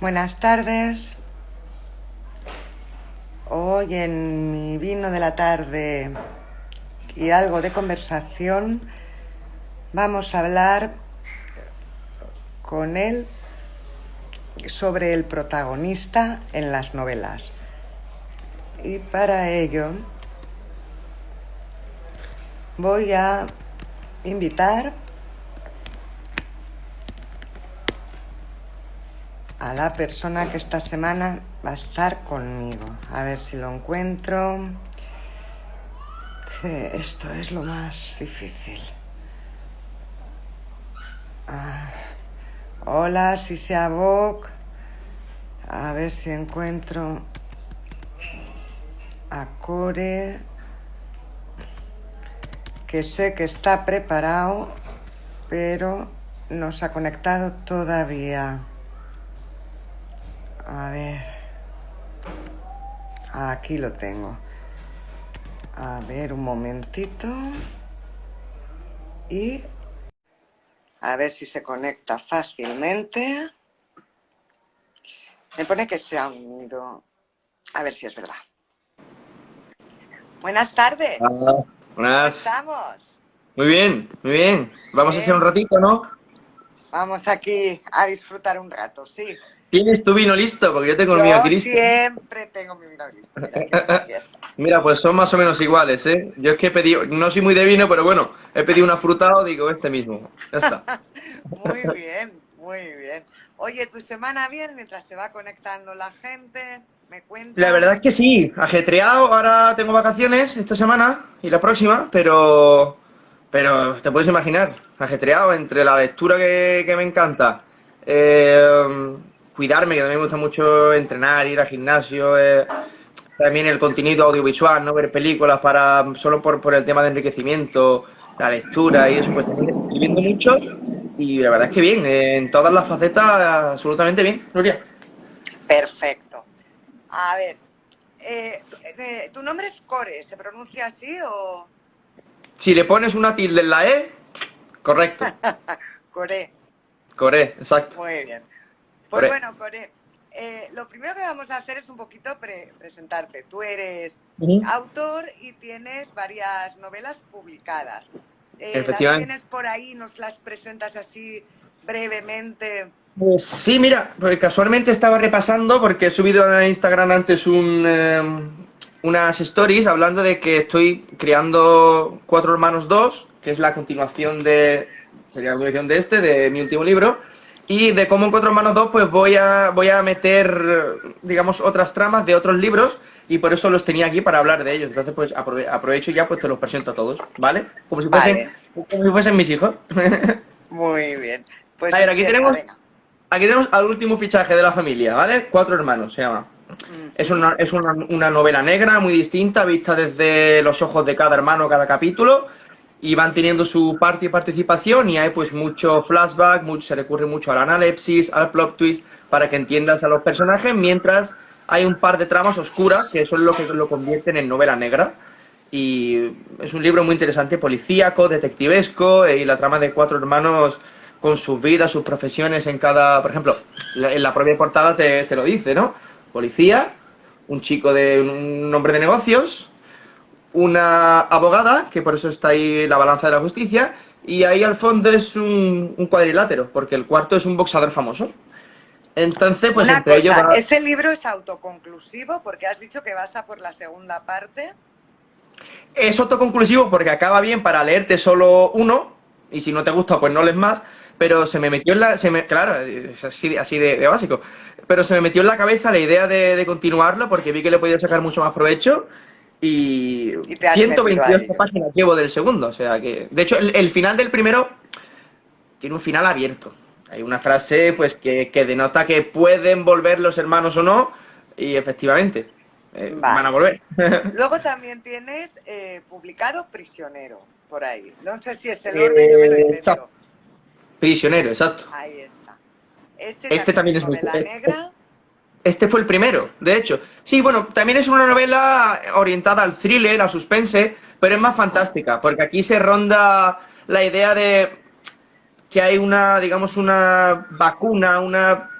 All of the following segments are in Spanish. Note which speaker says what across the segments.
Speaker 1: Buenas tardes. Hoy en mi vino de la tarde y algo de conversación vamos a hablar con él sobre el protagonista en las novelas. Y para ello voy a invitar a la persona que esta semana va a estar conmigo. A ver si lo encuentro. Que esto es lo más difícil. Hola, si se aboc. A ver si encuentro a Core, que sé que está preparado, pero no se ha conectado todavía. A ver. Aquí lo tengo. A ver, un momentito. Y a ver si se conecta fácilmente. Me pone que se ha unido. A ver si es verdad. Buenas tardes.
Speaker 2: Ah,
Speaker 1: ¿Cómo
Speaker 2: buenas.
Speaker 1: estamos?
Speaker 2: Muy bien, muy bien. Vamos a hacer un
Speaker 1: Bien.
Speaker 2: ratito, ¿no?
Speaker 1: Vamos aquí a disfrutar un rato, sí.
Speaker 2: ¿Tienes tu vino listo? Porque yo tengo el mío
Speaker 1: Yo
Speaker 2: aquí listo.
Speaker 1: siempre tengo mi vino listo. Mira, aquí está.
Speaker 2: Mira, pues son más o menos iguales, ¿eh? Yo es que he pedido, no soy muy de vino, pero bueno, he pedido un afrutado, digo, este mismo. Ya está.
Speaker 1: Muy bien, muy bien. Oye, ¿tu semana bien mientras se va conectando la gente? ¿Me
Speaker 2: La
Speaker 1: cuentas?
Speaker 2: verdad es que sí, ajetreado, ahora tengo vacaciones esta semana y la próxima, pero te puedes imaginar, ajetreado entre la lectura que me encanta, cuidarme, que también me gusta mucho entrenar, ir al gimnasio, también el contenido audiovisual, no ver películas para solo por el tema de enriquecimiento, la lectura y eso, pues también escribiendo mucho y la verdad es que bien, en todas las facetas absolutamente bien, Nuria.
Speaker 1: Perfecto. A ver, ¿tu nombre es Core? ¿Se pronuncia así o...?
Speaker 2: Si le pones una tilde en la E, correcto.
Speaker 1: Core.
Speaker 2: Coré, exacto.
Speaker 1: Muy bien. Pues
Speaker 2: Coré.
Speaker 1: bueno, Core, lo primero que vamos a hacer es un poquito presentarte. Tú eres
Speaker 2: Ujú.
Speaker 1: autor y tienes varias novelas publicadas. ¿Las
Speaker 2: Efectivamente.
Speaker 1: tienes por ahí? ¿Nos las presentas así brevemente?
Speaker 2: Pues sí, mira, pues casualmente estaba repasando porque he subido a Instagram antes unas stories hablando de que estoy creando Cuatro Hermanos 2, que es la continuación sería la continuación de mi último libro, y de cómo en Cuatro Hermanos 2 pues voy a meter, digamos, otras tramas de otros libros y por eso los tenía aquí para hablar de ellos. Entonces pues aprovecho y ya pues te los presento a todos, ¿vale?
Speaker 1: Vale,
Speaker 2: Como si fuesen mis hijos.
Speaker 1: muy bien. Pues
Speaker 2: A ver, aquí
Speaker 1: empieza,
Speaker 2: tenemos
Speaker 1: venga.
Speaker 2: Aquí tenemos al último fichaje de la familia, ¿vale? Cuatro hermanos se llama.
Speaker 1: Ujú.
Speaker 2: Es una novela negra muy distinta, vista desde los ojos de cada hermano, cada capítulo, y van teniendo su parte y participación, y hay pues mucho flashback, se recurre mucho al análisis, al plot twist, para que entiendas a los personajes, mientras hay un par de tramas oscuras, que eso es lo que lo convierten en novela negra. Y es un libro muy interesante, policíaco, detectivesco, y la trama de cuatro hermanos con sus vidas, sus profesiones en cada, por ejemplo, en la propia portada te lo dice, ¿no? Policía, un chico de un hombre de negocios, una abogada, que por eso está ahí la balanza de la justicia, y ahí al fondo es un cuadrilátero, porque el cuarto es un boxeador famoso. Entonces, pues
Speaker 1: Una
Speaker 2: entre ellos
Speaker 1: cosa,
Speaker 2: va...
Speaker 1: ¿ese libro es autoconclusivo? Porque has dicho que vas a por la segunda parte.
Speaker 2: Es autoconclusivo porque acaba bien para leerte solo uno, y si no te gusta, pues no lees más, pero se me metió en la... claro, es así de básico, pero se me metió en la cabeza la idea de continuarlo porque vi que le podía sacar mucho más provecho y
Speaker 1: Y te has
Speaker 2: ciento
Speaker 1: metido a
Speaker 2: veintiocho
Speaker 1: ello.
Speaker 2: páginas llevo del segundo, o sea que... De hecho, el final del primero tiene un final abierto. Hay una frase pues que denota que pueden volver los hermanos o no, y efectivamente, van a
Speaker 1: Vale.
Speaker 2: volver.
Speaker 1: Luego también tienes publicado Prisionero, por ahí. No sé si es el orden, yo me lo
Speaker 2: Exacto.
Speaker 1: invento.
Speaker 2: Prisionero, exacto.
Speaker 1: Ahí está. Este
Speaker 2: Este
Speaker 1: también es
Speaker 2: también es muy...
Speaker 1: novela negra.
Speaker 2: Este fue el primero, de hecho. Sí, bueno, también es una novela orientada al thriller, al suspense, pero es más fantástica, porque aquí se ronda la idea de que hay una, digamos, una vacuna, una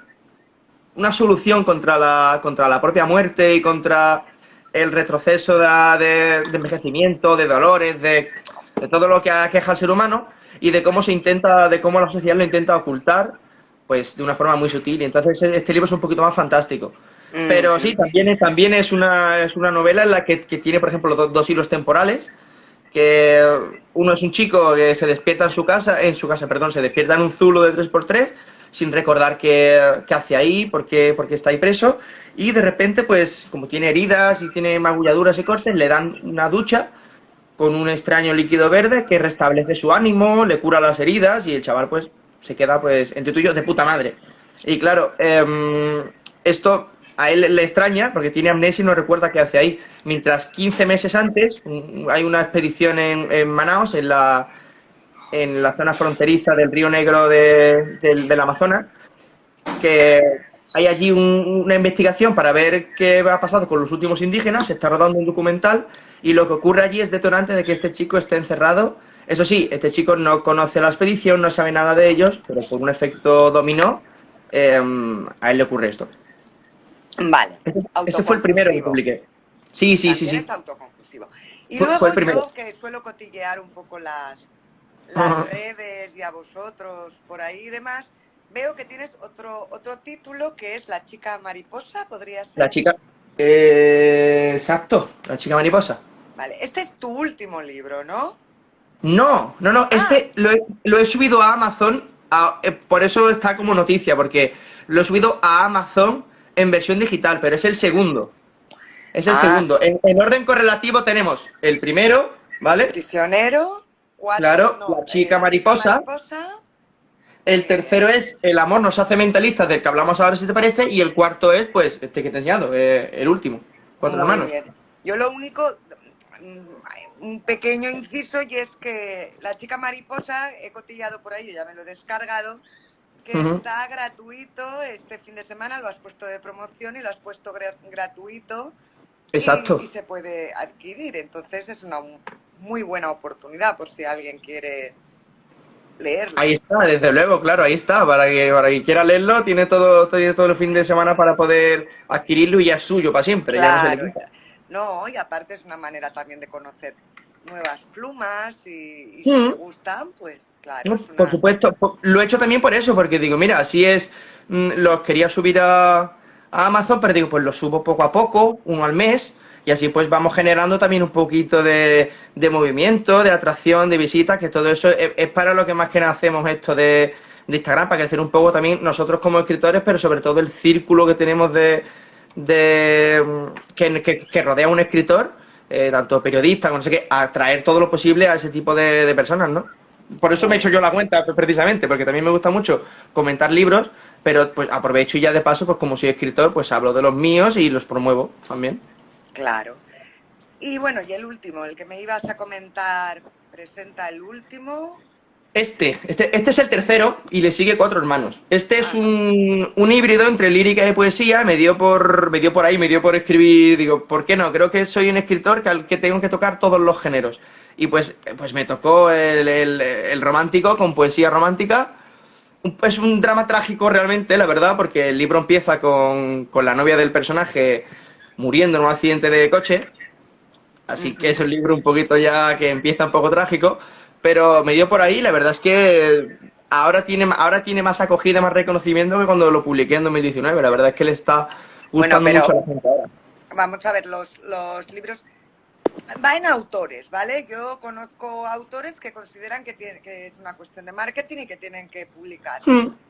Speaker 2: una solución contra la propia muerte y contra el retroceso de envejecimiento, de dolores, de todo lo que aqueja al ser humano y de cómo de cómo la sociedad lo intenta ocultar, pues de una forma muy sutil. Y entonces este libro es un poquito más fantástico. Pero sí, también es una novela en la que tiene, por ejemplo, dos hilos temporales, que uno es un chico que se despierta en su casa, perdón, se despierta en un zulo de 3x3 sin recordar qué hace ahí, por qué está ahí preso, y de repente, pues, como tiene heridas y tiene magulladuras y cortes, le dan una ducha con un extraño líquido verde que restablece su ánimo, le cura las heridas y el chaval, pues, se queda, pues, entre tú y yo, de puta madre. Y claro, esto a él le extraña porque tiene amnesia y no recuerda qué hace ahí. Mientras 15 meses antes hay una expedición en Manaos, en la zona fronteriza del Río Negro del Amazonas, que hay allí una investigación para ver qué ha pasado con los últimos indígenas, se está rodando un documental y lo que ocurre allí es detonante de que este chico esté encerrado. Eso sí, este chico no conoce la expedición, no sabe nada de ellos, pero por un efecto dominó, a él le ocurre esto.
Speaker 1: Vale,
Speaker 2: Ese fue el primero que
Speaker 1: autoconclusivo.
Speaker 2: publiqué. Sí.
Speaker 1: También es autoconclusivo. Y
Speaker 2: Fue
Speaker 1: luego
Speaker 2: el primero.
Speaker 1: yo, que suelo cotillear un poco las redes y a vosotros por ahí y demás, veo que tienes otro título que es La chica mariposa, ¿podría ser?
Speaker 2: La chica... exacto, la chica mariposa.
Speaker 1: Vale, este es tu último libro, ¿no?
Speaker 2: No, este lo he subido a Amazon, por eso está como noticia, porque lo he subido a Amazon en versión digital, pero es el segundo. Es el segundo. En orden correlativo tenemos el primero, ¿vale?
Speaker 1: Prisionero,
Speaker 2: Claro, la chica mariposa. El tercero es El amor nos hace mentalistas, del que hablamos ahora, si te parece, y el cuarto es, pues, este que te he enseñado, el último, Cuatro
Speaker 1: Muy
Speaker 2: hermanos.
Speaker 1: bien. Yo lo único, un pequeño inciso, y es que La chica mariposa, he cotillado por ahí, ya me lo he descargado, que está gratuito este fin de semana, lo has puesto de promoción y lo has puesto gratuito.
Speaker 2: Exacto.
Speaker 1: Y se puede adquirir, entonces es una muy buena oportunidad por si alguien quiere leerlo.
Speaker 2: Ahí está, desde luego, claro, ahí está. Para que quiera leerlo, tiene todo el fin de semana para poder adquirirlo y ya es suyo para siempre,
Speaker 1: Claro,
Speaker 2: ya no se le quita.
Speaker 1: No, y aparte es una manera también de conocer nuevas plumas y si te gustan, pues claro.
Speaker 2: No, por supuesto, lo he hecho también por eso, porque digo, mira, así es, los quería subir a Amazon, pero digo, pues los subo poco a poco, uno al mes, y así pues vamos generando también un poquito de movimiento, de atracción, de visitas, que todo eso es para lo que más que nada hacemos esto de Instagram, para crecer un poco también nosotros como escritores, pero sobre todo el círculo que tenemos que rodea a un escritor, tanto periodista, no sé qué, atraer todo lo posible a ese tipo de personas, ¿no? Por eso me he hecho yo la cuenta, precisamente, porque también me gusta mucho comentar libros, pero pues aprovecho y ya de paso, pues como soy escritor, pues hablo de los míos y los promuevo también.
Speaker 1: Claro. Y bueno, y el último, el que me ibas a comentar, presenta el último.
Speaker 2: Este es el tercero y le sigue Cuatro hermanos. Este es un híbrido entre lírica y poesía, me dio por escribir, digo, ¿por qué no? Creo que soy un escritor que tengo que tocar todos los géneros. Y pues me tocó el romántico con poesía romántica. Es un drama trágico realmente, la verdad, porque el libro empieza con la novia del personaje muriendo en un accidente de coche. Así que es un libro un poquito ya que empieza un poco trágico, pero me dio por ahí. La verdad es que ahora tiene más acogida, más reconocimiento que cuando lo publiqué en 2019. La verdad es que le está gustando mucho a la gente ahora.
Speaker 1: Vamos a ver, los libros va en autores, ¿vale? Yo conozco autores que consideran que es una cuestión de marketing y que tienen que publicar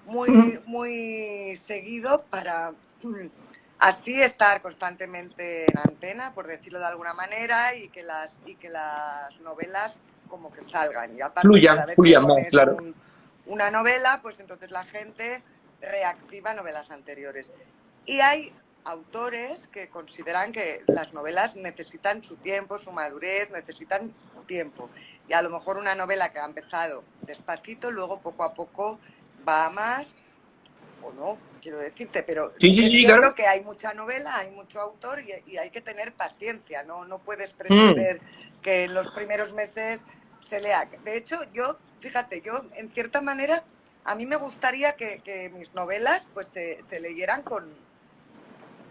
Speaker 1: muy seguido para así estar constantemente en antena, por decirlo de alguna manera, y que las novelas como que salgan. Y aparte, cada vez que pones
Speaker 2: claro.
Speaker 1: una novela, pues entonces la gente reactiva novelas anteriores. Y hay autores que consideran que las novelas necesitan su tiempo, su madurez, necesitan tiempo. Y a lo mejor una novela que ha empezado despacito, luego poco a poco va a más, o no, quiero decirte, pero
Speaker 2: sí, claro,
Speaker 1: que hay mucha novela, hay mucho autor y hay que tener paciencia, no puedes pretender que en los primeros meses se lea. De hecho, fíjate, yo en cierta manera a mí me gustaría que mis novelas pues se leyeran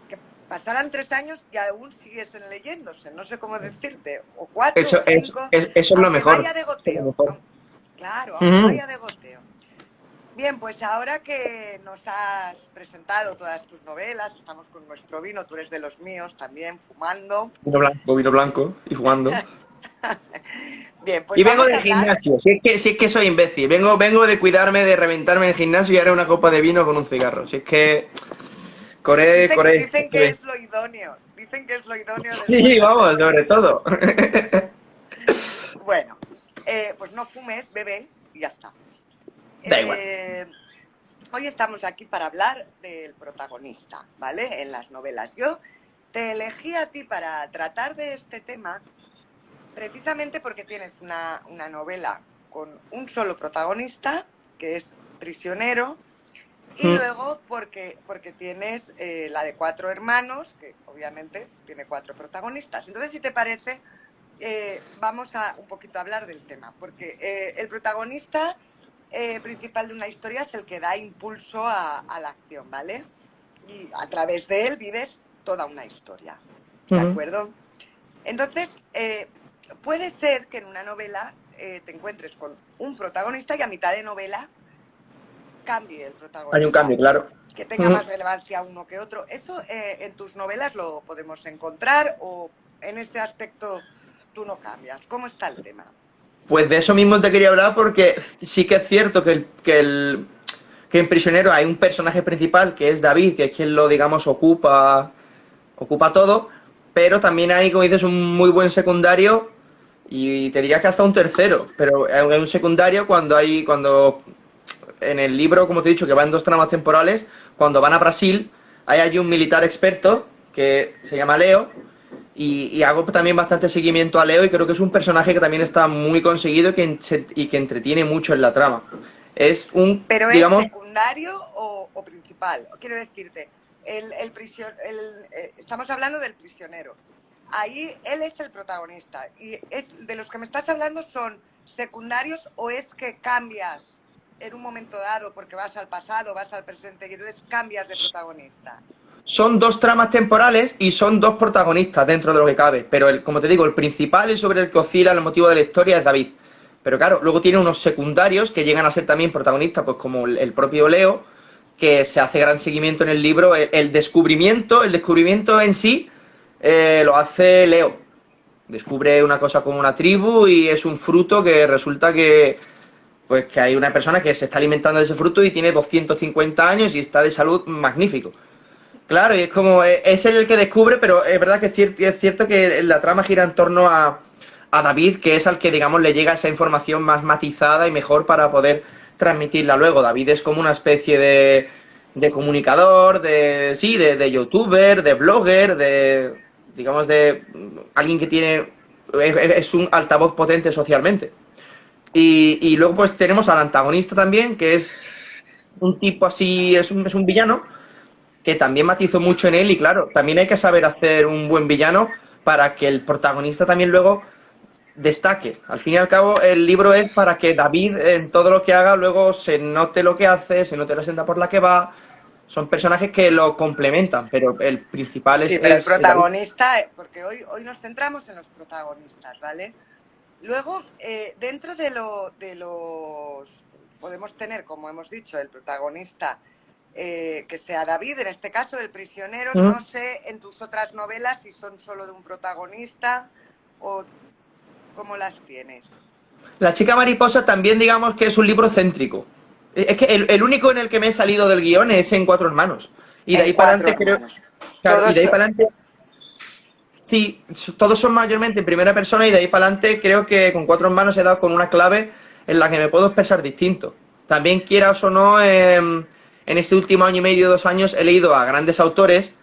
Speaker 1: que pasaran 3 años y aún siguiesen leyéndose, no sé cómo decirte, o 4
Speaker 2: Eso,
Speaker 1: o 5,
Speaker 2: eso es lo
Speaker 1: aunque
Speaker 2: mejor.
Speaker 1: vaya de
Speaker 2: Eso es lo
Speaker 1: goteo.
Speaker 2: mejor.
Speaker 1: Claro, aunque
Speaker 2: Ujú.
Speaker 1: vaya de goteo. Bien, pues ahora que nos has presentado todas tus novelas, estamos con nuestro vino, tú eres de los míos también, fumando.
Speaker 2: Vino blanco y jugando.
Speaker 1: Bien, pues
Speaker 2: Y vengo
Speaker 1: vamos a
Speaker 2: del
Speaker 1: hablar.
Speaker 2: gimnasio, si es que soy imbécil. Vengo de cuidarme, de reventarme en el gimnasio y ahora una copa de vino con un cigarro. Si es que. Coré, coré.
Speaker 1: Dicen que es lo idóneo, dicen que es lo idóneo después
Speaker 2: Sí,
Speaker 1: de hacer
Speaker 2: vamos,
Speaker 1: el
Speaker 2: sobre
Speaker 1: deporte.
Speaker 2: todo.
Speaker 1: Bueno, pues no fumes, bebe y ya está.
Speaker 2: Da igual.
Speaker 1: Hoy estamos aquí para hablar del protagonista, ¿vale? En las novelas. Yo te elegí a ti para tratar de este tema precisamente porque tienes una novela con un solo protagonista, que es Prisionero, y luego porque tienes la de 4 hermanos, que obviamente tiene 4 protagonistas. Entonces, si te parece, vamos a un poquito a hablar del tema, porque el protagonista principal de una historia es el que da impulso a la acción, ¿vale? Y a través de él vives toda una historia, ¿de acuerdo? Entonces, puede ser que en una novela te encuentres con un protagonista y a mitad de novela cambie el protagonista.
Speaker 2: Hay un cambio, claro.
Speaker 1: Que tenga más relevancia uno que otro. ¿Eso en tus novelas lo podemos encontrar o en ese aspecto tú no cambias? ¿Cómo está el tema?
Speaker 2: Pues de eso mismo te quería hablar porque sí que es cierto que en Prisionero hay un personaje principal que es David, que es quien lo, digamos, ocupa todo, pero también hay, como dices, un muy buen secundario y te diría que hasta un tercero, pero es un secundario cuando en el libro, como te he dicho, que va en 2 tramas temporales, cuando van a Brasil, hay allí un militar experto que se llama Leo, y hago también bastante seguimiento a Leo y creo que es un personaje que también está muy conseguido y que entretiene mucho en la trama. Es un,
Speaker 1: ¿Pero es
Speaker 2: digamos,
Speaker 1: secundario o principal? Quiero decirte, estamos hablando del prisionero. Ahí él es el protagonista. Y de los que me estás hablando son secundarios o es que cambias en un momento dado porque vas al pasado, vas al presente y entonces cambias de protagonista.
Speaker 2: son 2 tramas temporales y son 2 protagonistas dentro de lo que cabe. Pero, como te digo, el principal y sobre el que oscila el motivo de la historia es David. Pero claro, luego tiene unos secundarios que llegan a ser también protagonistas, pues como el propio Leo, que se hace gran seguimiento en el libro. El descubrimiento en sí lo hace Leo. Descubre una cosa con una tribu y es un fruto que resulta pues que hay una persona que se está alimentando de ese fruto y tiene 250 años y está de salud magnífico. Claro, y es como, es él el que descubre, pero es verdad que es cierto que la trama gira en torno a David, que es al que, digamos, le llega esa información más matizada y mejor para poder transmitirla luego. David es como una especie de comunicador, de youtuber, de blogger, digamos, de alguien que es un altavoz potente socialmente. Y luego pues tenemos al antagonista también, que es un tipo así, es un villano, que también matizó mucho en él y claro, también hay que saber hacer un buen villano para que el protagonista también luego destaque. Al fin y al cabo, el libro es para que David en todo lo que haga luego se note lo que hace, se note la senda por la que va. Son personajes que lo complementan, pero el principal
Speaker 1: Sí, pero el
Speaker 2: es David.
Speaker 1: protagonista, porque hoy nos centramos en los protagonistas, ¿vale? Luego, dentro de los... Podemos tener, como hemos dicho, el protagonista que sea David, en este caso del prisionero. No sé en tus otras novelas si son solo de un protagonista o cómo las tienes.
Speaker 2: La chica mariposa también digamos que es un libro céntrico. Es que el único en el que me he salido del guión es en 4 hermanos. Y de
Speaker 1: En
Speaker 2: ahí para
Speaker 1: 4
Speaker 2: adelante creo...
Speaker 1: hermanos.
Speaker 2: Claro, y
Speaker 1: Todos,
Speaker 2: de ahí para adelante... Sí, todos son mayormente en primera persona y de ahí para adelante creo que con 4 hermanos he dado con una clave en la que me puedo expresar distinto. También quieras o no, en este último año y medio, 2 años, he leído a grandes autores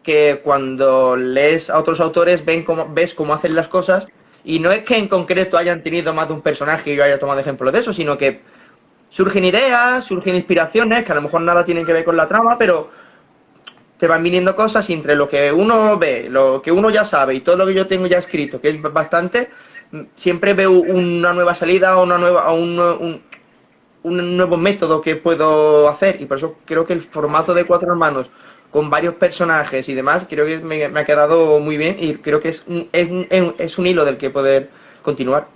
Speaker 2: que cuando lees a otros autores ves cómo hacen las cosas y no es que en concreto hayan tenido más de un personaje y yo haya tomado ejemplo de eso, sino que surgen ideas, surgen inspiraciones que a lo mejor nada tienen que ver con la trama, pero te van viniendo cosas y entre lo que uno ve, lo que uno ya sabe y todo lo que yo tengo ya escrito, que es bastante, siempre veo una nueva salida o un nuevo método que puedo hacer, y por eso creo que el formato de Cuatro Hermanos con varios personajes y demás, creo que me ha quedado muy bien y creo que es un hilo del que poder continuar.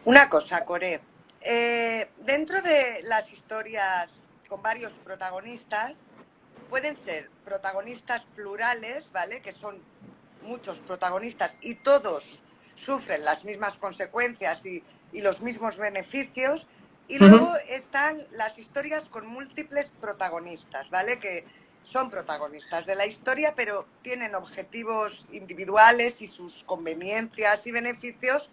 Speaker 1: Una cosa, Core. Dentro de las historias con varios protagonistas, pueden ser protagonistas plurales, ¿vale? Que son muchos protagonistas y todos sufren las mismas consecuencias y los mismos beneficios. Y luego están las historias con múltiples protagonistas, ¿vale? Que son protagonistas de la historia, pero tienen objetivos individuales y sus conveniencias y beneficios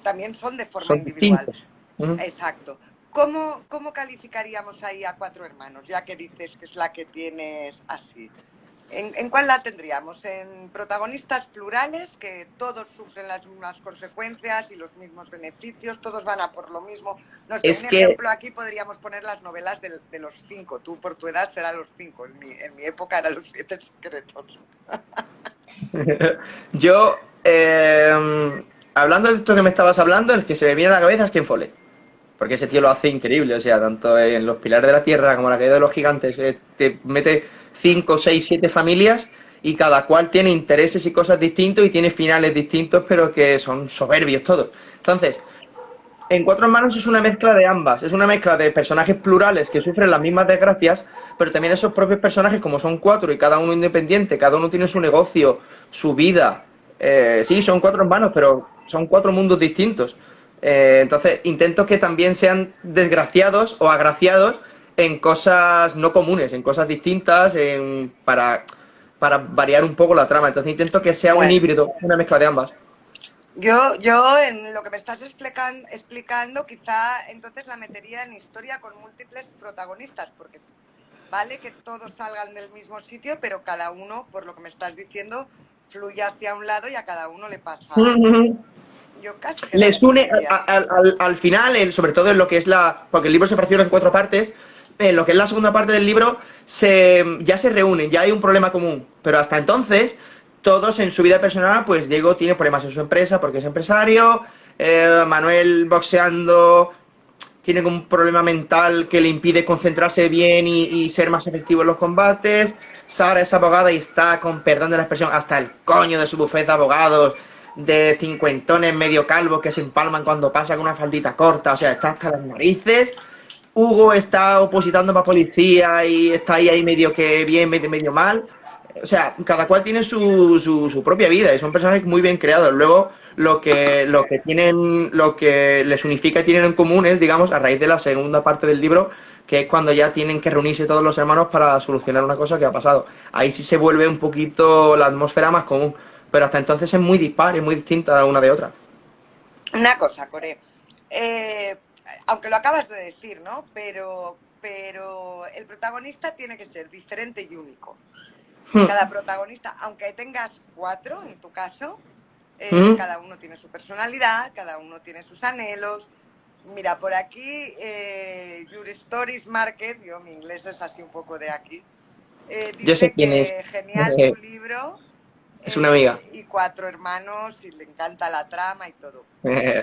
Speaker 1: también son de forma individual.
Speaker 2: Distintos.
Speaker 1: Exacto. ¿Cómo calificaríamos ahí a Cuatro Hermanos, ya que dices que es la que tienes así? ¿En cuál la tendríamos? ¿En protagonistas plurales, que todos sufren las mismas consecuencias y los mismos beneficios, todos van a por lo mismo? No sé, ejemplo aquí podríamos poner las novelas de los 5. Tú por tu edad serán los 5, en mi época eran los 7 secretos.
Speaker 2: Yo, hablando de esto que me estabas hablando, el que se me viene a la cabeza es Ken Follett. Porque ese tío lo hace increíble, o sea, tanto en Los Pilares de la Tierra como en La Caída de los Gigantes, te mete 5, 6, 7 familias y cada cual tiene intereses y cosas distintos y tiene finales distintos, pero que son soberbios todos. Entonces, en Cuatro Hermanos es una mezcla de ambas, es una mezcla de personajes plurales que sufren las mismas desgracias, pero también esos propios personajes, como son 4 y cada uno independiente, cada uno tiene su negocio, su vida. Sí, son 4 hermanos, pero son 4 mundos distintos. Entonces, intento que también sean desgraciados o agraciados en cosas no comunes, en cosas distintas, para variar un poco la trama. Entonces, intento que sea un híbrido, una mezcla de ambas.
Speaker 1: Yo en lo que me estás explicando, quizá entonces la metería en historia con múltiples protagonistas, porque vale que todos salgan del mismo sitio, pero cada uno, por lo que me estás diciendo, fluye hacia un lado y a cada uno le pasa. Yo casi que
Speaker 2: les une al final, sobre todo en lo que es porque el libro se fracciona en 4 partes, en lo que es la segunda parte del libro ya se reúnen, ya hay un problema común, pero hasta entonces todos en su vida personal, pues Diego tiene problemas en su empresa porque es empresario, Manuel boxeando tiene un problema mental que le impide concentrarse bien y ser más efectivo en los combates, Sara es abogada y está, con perdón de la expresión, hasta el coño de su bufete de abogados, de cincuentones medio calvos que se empalman cuando pasa con una faldita corta, o sea, está hasta las narices. Hugo está opositando para policía y está ahí medio que bien, medio mal. O sea, cada cual tiene su propia vida y son personajes muy bien creados. Luego, lo que les unifica y tienen en común es, digamos, a raíz de la segunda parte del libro, que es cuando ya tienen que reunirse todos los hermanos para solucionar una cosa que ha pasado. Ahí sí se vuelve un poquito la atmósfera más común. Pero hasta entonces es muy dispar, es muy distinta una de otra.
Speaker 1: Una cosa, Core. Aunque lo acabas de decir, ¿no? Pero el protagonista tiene que ser diferente y único. Cada protagonista, aunque tengas 4 en tu caso, cada uno tiene su personalidad, cada uno tiene sus anhelos. Mira, por aquí, Your Stories Market, mi inglés es así un poco de aquí, dice
Speaker 2: yo sé quién es.
Speaker 1: Genial tu libro.
Speaker 2: Es una amiga.
Speaker 1: Y 4 hermanos y le encanta la trama y todo.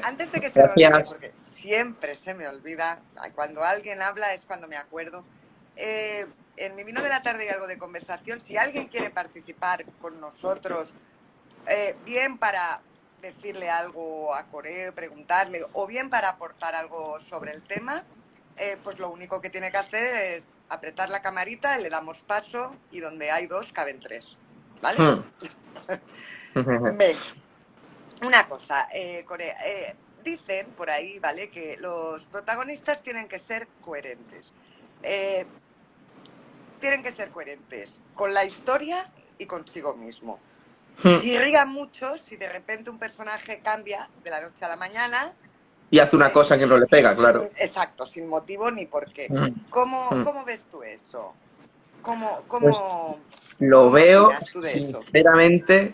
Speaker 1: Antes de que se me olvide, porque siempre se me olvida, cuando alguien habla es cuando me acuerdo. En mi vino de la tarde y algo de conversación, si alguien quiere participar con nosotros, bien para decirle algo a Core, preguntarle, o bien para aportar algo sobre el tema, pues lo único que tiene que hacer es apretar la camarita, le damos paso y donde hay 2 caben 3. ¿Vale? Una cosa, Core, dicen por ahí, ¿vale?, que los protagonistas tienen que ser coherentes. Tienen que ser coherentes con la historia y consigo mismo. Si ría mucho, si de repente un personaje cambia de la noche a la mañana
Speaker 2: y hace una cosa que no le pega, claro.
Speaker 1: Exacto, sin motivo ni por qué. ¿Cómo ves tú eso?
Speaker 2: Pues lo veo, sinceramente,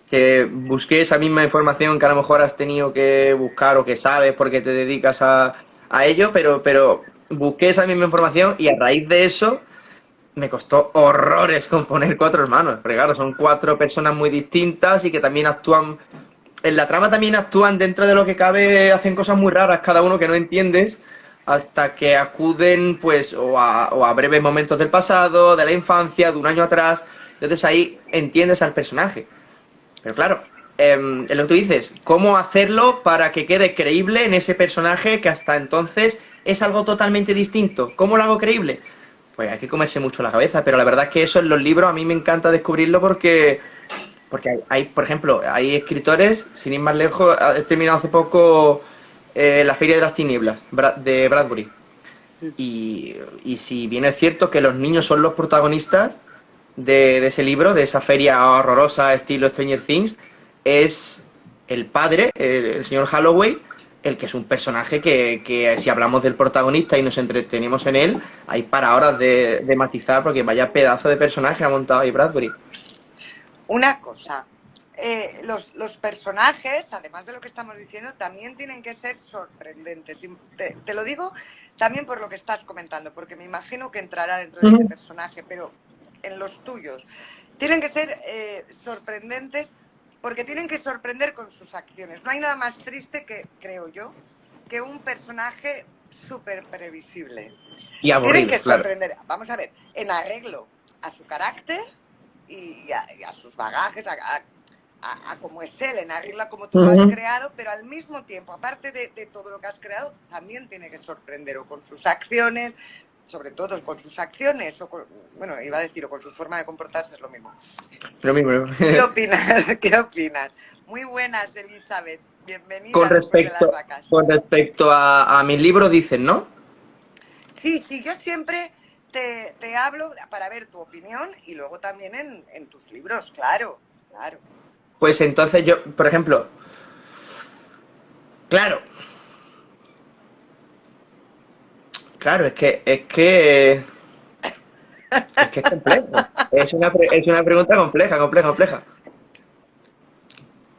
Speaker 2: que busqué esa misma información que a lo mejor has tenido que buscar o que sabes porque te dedicas a ello, pero busqué esa misma información y a raíz de eso me costó horrores componer 4 hermanos, porque claro, son 4 personas muy distintas y que también actúan en la trama también actúan dentro de lo que cabe, hacen cosas muy raras cada uno que no entiendes, hasta que acuden pues o a breves momentos del pasado, de la infancia, de un año atrás. Entonces ahí entiendes al personaje. Pero claro, es lo que tú dices, ¿cómo hacerlo para que quede creíble en ese personaje que hasta entonces es algo totalmente distinto? ¿Cómo lo hago creíble? Pues hay que comerse mucho la cabeza, pero la verdad es que eso en los libros a mí me encanta descubrirlo porque hay, por ejemplo, hay escritores, sin ir más lejos, he terminado hace poco La Feria de las Tinieblas, de Bradbury. Y si bien es cierto que los niños son los protagonistas de ese libro, de esa feria horrorosa estilo Stranger Things, es el padre, el señor Holloway, el que es un personaje que si hablamos del protagonista y nos entretenemos en él, hay para horas de matizar, porque vaya pedazo de personaje ha montado ahí Bradbury.
Speaker 1: Una cosa, los personajes, además de lo que estamos diciendo, también tienen que ser sorprendentes. Y te lo digo también por lo que estás comentando, porque me imagino que entrará dentro de ese personaje, pero en los tuyos. Tienen que ser sorprendentes porque tienen que sorprender con sus acciones. No hay nada más triste que, creo yo, que un personaje súper previsible.
Speaker 2: Y aburrido,
Speaker 1: tienen que sorprender, claro. Vamos a ver, en arreglo a su carácter y a sus bagajes, a cómo es él, en arreglo a cómo tú lo has creado, pero al mismo tiempo, aparte de todo lo que has creado, también tiene que sorprender o con sus acciones, sobre todo con sus acciones, o con, bueno, iba a decir, o con su forma de comportarse, es lo mismo.
Speaker 2: Lo mismo.
Speaker 1: ¿Qué opinas? ¿Qué opinas? Muy buenas, Elizabeth. Bienvenida
Speaker 2: con respecto,
Speaker 1: de las vacas.
Speaker 2: Con respecto a mis libros, dicen, ¿no?
Speaker 1: Sí, yo siempre te hablo para ver tu opinión y luego también en tus libros, claro.
Speaker 2: Pues entonces yo, por ejemplo, claro, es que es complejo. Es una pregunta compleja.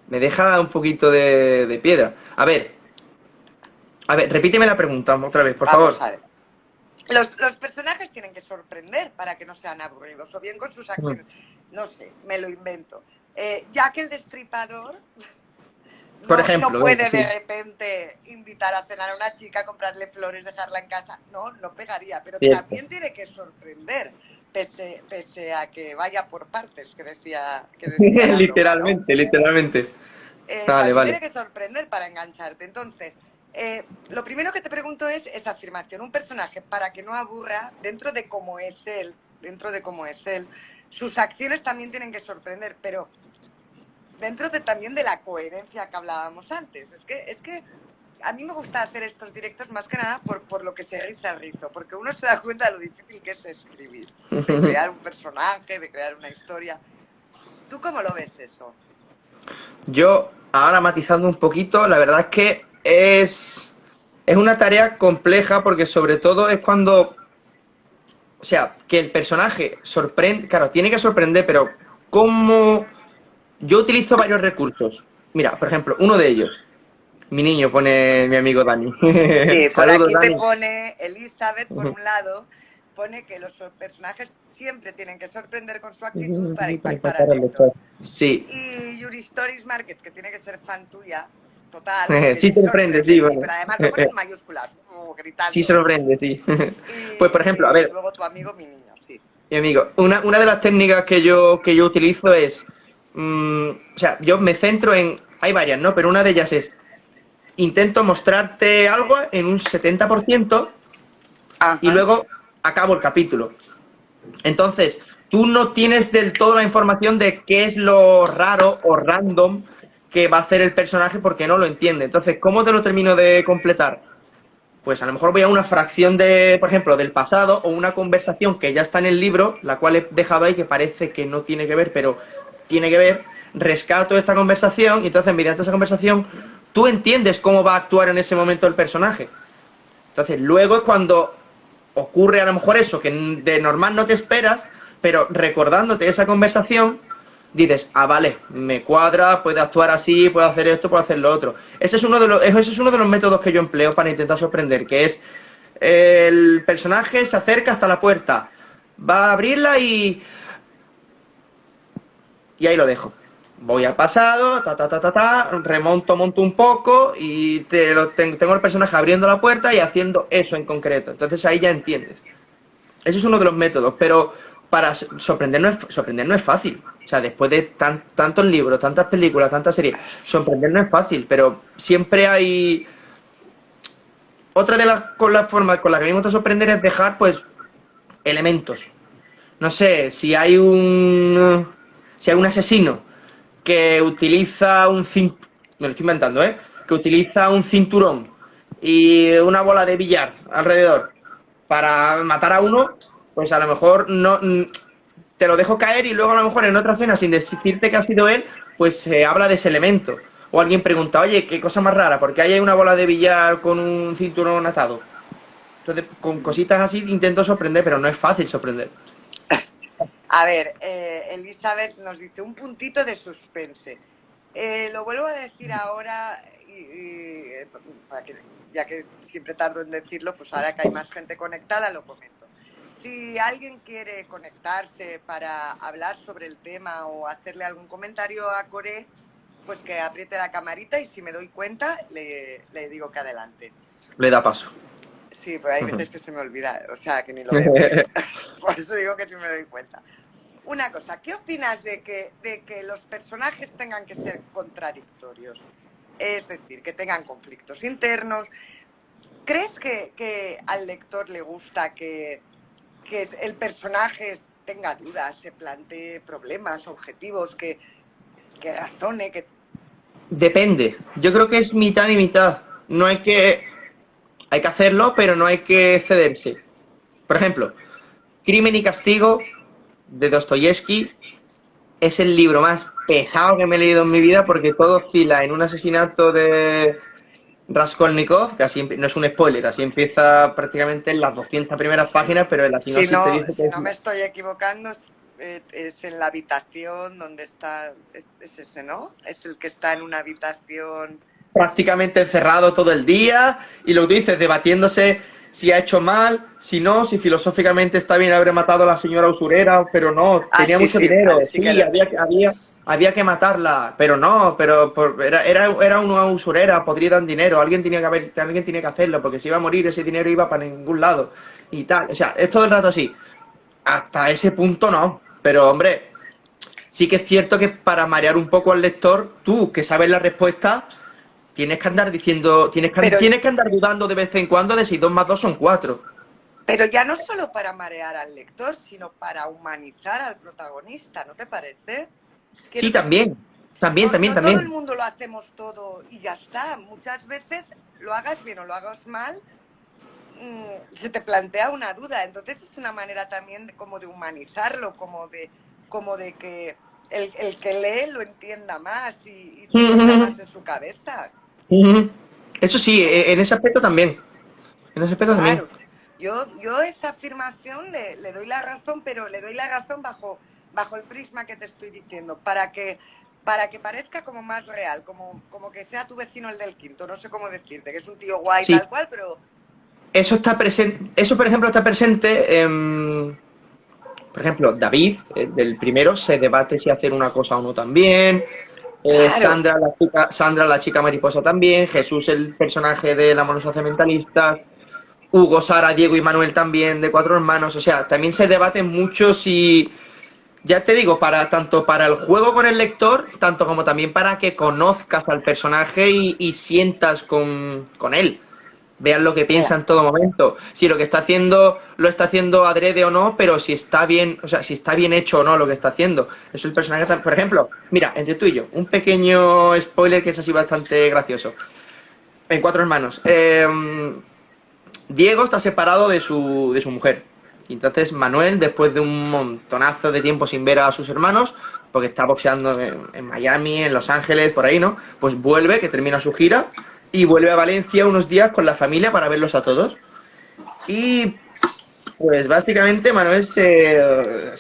Speaker 2: Me deja un poquito de piedra. A ver, repíteme la pregunta otra vez, por favor.
Speaker 1: Vamos a ver. Los personajes tienen que sorprender para que no sean aburridos, o bien con sus acciones. No sé, me lo invento. Jack el Destripador
Speaker 2: por ejemplo,
Speaker 1: no puede de repente invitar a cenar a una chica, comprarle flores, dejarla en casa. No pegaría, pero también tiene que sorprender, pese a que vaya por partes, que decía
Speaker 2: literalmente,
Speaker 1: broma, ¿no?
Speaker 2: literalmente. Vale.
Speaker 1: Tiene que sorprender para engancharte. Entonces, lo primero que te pregunto es esa afirmación. Un personaje, para que no aburra, dentro de cómo es él, sus acciones también tienen que sorprender, pero dentro también de la coherencia que hablábamos antes. Es que a mí me gusta hacer estos directos más que nada por lo que se riza el rizo, porque uno se da cuenta de lo difícil que es escribir, de crear un personaje, de crear una historia. ¿Tú cómo lo ves eso?
Speaker 2: Yo, ahora matizando un poquito, la verdad es que es una tarea compleja, porque sobre todo es cuando, o sea, que el personaje sorprende, claro, tiene que sorprender, pero ¿cómo? Yo utilizo varios recursos. Mira, por ejemplo, uno de ellos, mi niño, pone mi amigo Dani.
Speaker 1: Sí, por
Speaker 2: Saludos,
Speaker 1: aquí
Speaker 2: Dani.
Speaker 1: te pone Elizabeth, por un lado, pone que los personajes siempre tienen que sorprender con su actitud para impactar al lector.
Speaker 2: Sí.
Speaker 1: Y Yuri Stories Market, que tiene que ser fan tuya, total.
Speaker 2: Sí sorprende, sí. Bueno.
Speaker 1: Pero además lo pone en mayúsculas, gritando.
Speaker 2: Sí sorprende, sí. Pues, por ejemplo, a ver.
Speaker 1: Y luego tu amigo, mi niño, sí.
Speaker 2: Mi amigo, una de las técnicas que yo utilizo es, o sea, yo me centro en, hay varias, ¿no? Pero una de ellas es, intento mostrarte algo en un 70%. Ajá. Y luego acabo el capítulo. Entonces, tú no tienes del todo la información de qué es lo raro o random que va a hacer el personaje porque no lo entiende. Entonces, ¿cómo te lo termino de completar? Pues a lo mejor voy a una fracción de, por ejemplo, del pasado, o una conversación que ya está en el libro, la cual he dejado ahí que parece que no tiene que ver, pero tiene que ver, rescato esta conversación y entonces mediante esa conversación tú entiendes cómo va a actuar en ese momento el personaje. Entonces luego es cuando ocurre a lo mejor eso que de normal no te esperas, pero recordándote esa conversación dices, vale, me cuadra, puede actuar así, puede hacer esto, puede hacer lo otro. Ese es uno de los métodos que yo empleo para intentar sorprender, que es el personaje se acerca hasta la puerta, va a abrirla y ahí lo dejo. Voy al pasado, remonto, monto un poco y tengo el personaje abriendo la puerta y haciendo eso en concreto. Entonces ahí ya entiendes. Ese es uno de los métodos, pero para sorprender no es fácil. O sea, después de tantos libros, tantas películas, tantas series, sorprender no es fácil, pero siempre hay... Otra de las formas con las que a mí me gusta sorprender es dejar, pues, elementos. No sé, si hay un asesino que utiliza me lo estoy inventando, ¿eh? Que utiliza un cinturón y una bola de billar alrededor para matar a uno, pues a lo mejor no te lo dejo caer y luego a lo mejor en otra escena, sin decirte que ha sido él, pues se habla de ese elemento. O alguien pregunta, oye, qué cosa más rara, porque ahí hay una bola de billar con un cinturón atado. Entonces, con cositas así intento sorprender, pero no es fácil sorprender.
Speaker 1: A ver, Elizabeth nos dice un puntito de suspense. Lo vuelvo a decir ahora, ya que siempre tardo en decirlo, pues ahora que hay más gente conectada lo comento. Si alguien quiere conectarse para hablar sobre el tema o hacerle algún comentario a Core, pues que apriete la camarita y si me doy cuenta le digo que adelante.
Speaker 2: Le da paso.
Speaker 1: Sí, pues hay veces que se me olvida, o sea, que ni lo veo. Por eso digo que sí me doy cuenta. Una cosa, ¿qué opinas de que los personajes tengan que ser contradictorios? Es decir, que tengan conflictos internos. ¿Crees que al lector le gusta que el personaje tenga dudas, se plantee problemas, objetivos, que razone, que...
Speaker 2: Depende. Yo creo que es mitad y mitad. No hay que hacerlo, pero no hay que cederse. Por ejemplo, Crimen y Castigo de Dostoyevsky es el libro más pesado que me he leído en mi vida porque todo oscila en un asesinato de Raskolnikov, que así no es un spoiler, así empieza prácticamente en las 200 primeras páginas, pero en la sinopsis te dice que...
Speaker 1: Si no me estoy equivocando, es en la habitación donde está... Es ese, ¿no? Es el que está en una habitación...
Speaker 2: prácticamente encerrado todo el día, y lo que tú dices, debatiéndose si ha hecho mal, si no, si filosóficamente está bien haber matado a la señora usurera, pero no, tenía mucho dinero, sí, había que matarla, pero no, era una usurera, podrían dinero, alguien tenía que hacerlo, porque si iba a morir ese dinero iba para ningún lado, y tal, o sea, es todo el rato así. Hasta ese punto no, pero hombre, sí que es cierto que para marear un poco al lector, tú que sabes la respuesta, tienes que andar diciendo, tienes que andar dudando de vez en cuando de si 2 más 2 son 4.
Speaker 1: Pero ya no solo para marear al lector, sino para humanizar al protagonista, ¿no te parece?
Speaker 2: Sí, también. También.
Speaker 1: Todo el mundo lo hacemos todo y ya está. Muchas veces, lo hagas bien o lo hagas mal, se te plantea una duda. Entonces es una manera también como de humanizarlo, como de que el que lee lo entienda más y se ponga más en su cabeza.
Speaker 2: Eso sí, en ese aspecto también. En ese aspecto
Speaker 1: claro.
Speaker 2: también.
Speaker 1: Yo esa afirmación le doy la razón, pero le doy la razón bajo el prisma que te estoy diciendo, para que parezca como más real, como que sea tu vecino el del quinto, no sé cómo decirte, que es un tío guay
Speaker 2: Sí.
Speaker 1: tal cual, pero...
Speaker 2: Eso está presente, por ejemplo, está presente en... Por ejemplo, David, del primero, se debate si hacer una cosa o no también. Claro. Sandra, la chica mariposa también. Jesús, el personaje de la amorosa mentalista. Hugo, Sara, Diego y Manuel también, de Cuatro Hermanos. O sea, también se debate mucho si... Ya te digo, tanto para el juego con el lector, tanto como también para que conozcas al personaje y sientas con él. Vean lo que piensa en todo momento. Si lo que está haciendo lo está haciendo adrede o no, pero si está bien, o sea, si está bien hecho o no lo que está haciendo. Es el personaje, por ejemplo, mira, entre tú y yo, un pequeño spoiler que es así bastante gracioso. En Cuatro Hermanos. Diego está separado de su mujer. Y entonces Manuel, después de un montonazo de tiempo sin ver a sus hermanos, porque está boxeando en Miami, en Los Ángeles, por ahí, ¿no? Pues vuelve, que termina su gira, y vuelve a Valencia unos días con la familia para verlos a todos. Y pues básicamente Manuel se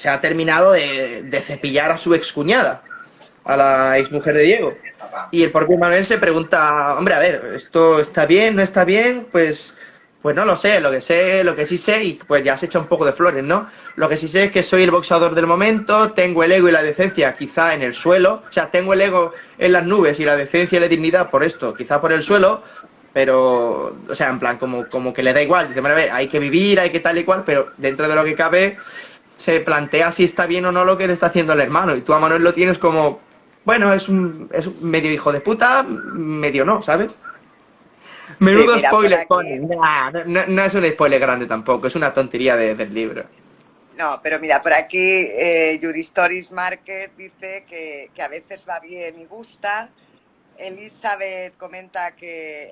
Speaker 2: ha terminado de cepillar a su excuñada, a la exmujer de Diego. Y el propio Manuel se pregunta, hombre, a ver, ¿esto está bien, no está bien? Pues Pues no lo sé, lo que sí sé, y pues ya se echa un poco de flores, ¿no? Lo que sí sé es que soy el boxeador del momento, tengo el ego y la decencia quizá en el suelo, o sea, tengo el ego en las nubes y la decencia y la dignidad por esto, quizá por el suelo, pero, o sea, en plan, como que le da igual, dice, bueno, a ver, hay que vivir, hay que tal y cual, pero dentro de lo que cabe se plantea si está bien o no lo que le está haciendo el hermano, y tú a Manuel lo tienes como, bueno, es un medio hijo de puta, medio no, ¿sabes?
Speaker 1: Sí,
Speaker 2: Menudo
Speaker 1: mira, por
Speaker 2: spoiler,
Speaker 1: aquí.
Speaker 2: Connie. Nah, no es un spoiler grande tampoco, es una tontería del libro.
Speaker 1: No, pero mira, por aquí Stories Market dice que a veces va bien y gusta. Elizabeth comenta que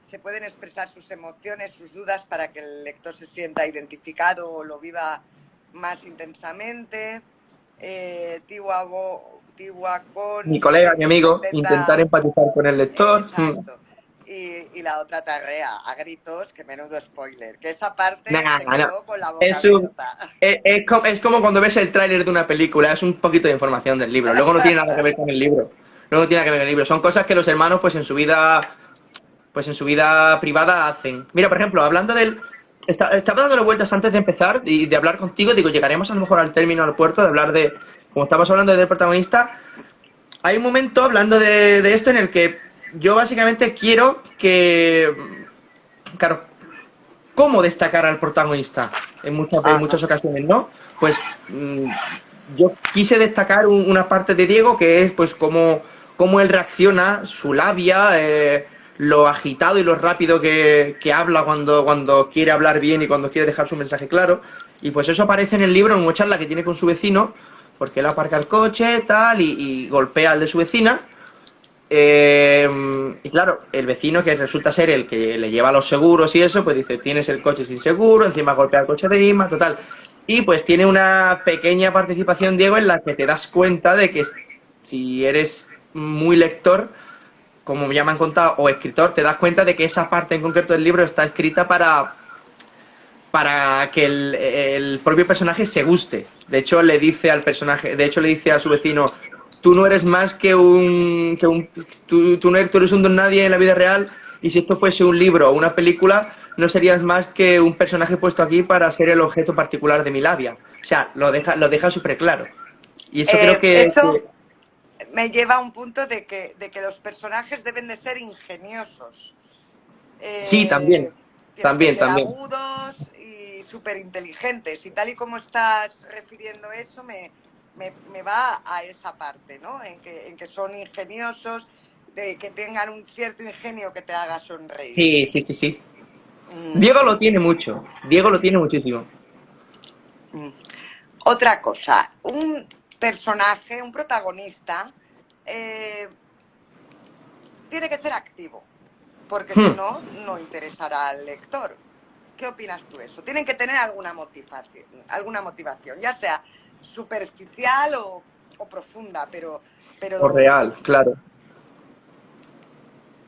Speaker 1: se pueden expresar sus emociones, sus dudas para que el lector se sienta identificado o lo viva más intensamente.
Speaker 2: Mi
Speaker 1: Tiwacon
Speaker 2: colega,
Speaker 1: dice
Speaker 2: mi
Speaker 1: que se
Speaker 2: amigo, intentar
Speaker 1: intenta.
Speaker 2: empatizar con el lector.
Speaker 1: Exacto. Y la otra tarea, a gritos, que menudo spoiler, que esa parte
Speaker 2: Nah,
Speaker 1: se
Speaker 2: no.
Speaker 1: quedó con la boca
Speaker 2: Es, un,
Speaker 1: abierta.
Speaker 2: es como cuando ves el tráiler de una película, es un poquito de información del libro. Luego no tiene nada que ver con el libro. Luego no tiene nada que ver con el libro. Son cosas que los hermanos, pues en su vida privada hacen. Mira, por ejemplo, hablando del. Estaba dándole vueltas antes de empezar y de hablar contigo. Digo, llegaremos a lo mejor al término, al puerto, de hablar de. Como estabas hablando del protagonista, hay un momento hablando de esto en el que yo básicamente quiero que. Claro, ¿cómo destacar al protagonista? En
Speaker 1: Ajá.
Speaker 2: muchas ocasiones, ¿no? Pues yo quise destacar una parte de Diego que es pues cómo él reacciona, su labia, lo agitado y lo rápido que habla cuando quiere hablar bien y cuando quiere dejar su mensaje claro. Y pues eso aparece en el libro, en una charla que tiene con su vecino, porque él aparca el coche, tal, y golpea al de su vecina. Y claro, el vecino, que resulta ser el que le lleva los seguros y eso, pues dice, tienes el coche sin seguro, encima golpea el coche de Isma, total. Y pues tiene una pequeña participación, Diego, en la que te das cuenta de que si eres muy lector, como ya me han contado, o escritor, te das cuenta de que esa parte en concreto del libro está escrita para que el propio personaje se guste. De hecho, le dice al personaje, de hecho le dice a su vecino, tú no eres más tú eres un don nadie en la vida real, y si esto fuese un libro o una película, no serías más que un personaje puesto aquí para ser el objeto particular de mi labia. O sea, lo deja súper claro. Y eso creo
Speaker 1: Eso me lleva a un punto de que los personajes deben de ser ingeniosos.
Speaker 2: sí,
Speaker 1: Eh,
Speaker 2: también,
Speaker 1: tienen que
Speaker 2: también,
Speaker 1: ser
Speaker 2: también.
Speaker 1: agudos y súper inteligentes. Y tal y como estás refiriendo eso, me va a esa parte, ¿no? En que son ingeniosos, de que tengan un cierto ingenio que te haga sonreír.
Speaker 2: Sí, sí, sí, sí.
Speaker 1: Mm,
Speaker 2: Diego lo tiene mucho, Diego lo tiene muchísimo.
Speaker 1: mm. Otra cosa, un personaje, un protagonista, eh, tiene que ser activo, porque si no, no interesará al lector. ¿Qué opinas tú de eso? Tienen que tener alguna motivación, ya sea superficial o profunda, pero
Speaker 2: O real, claro.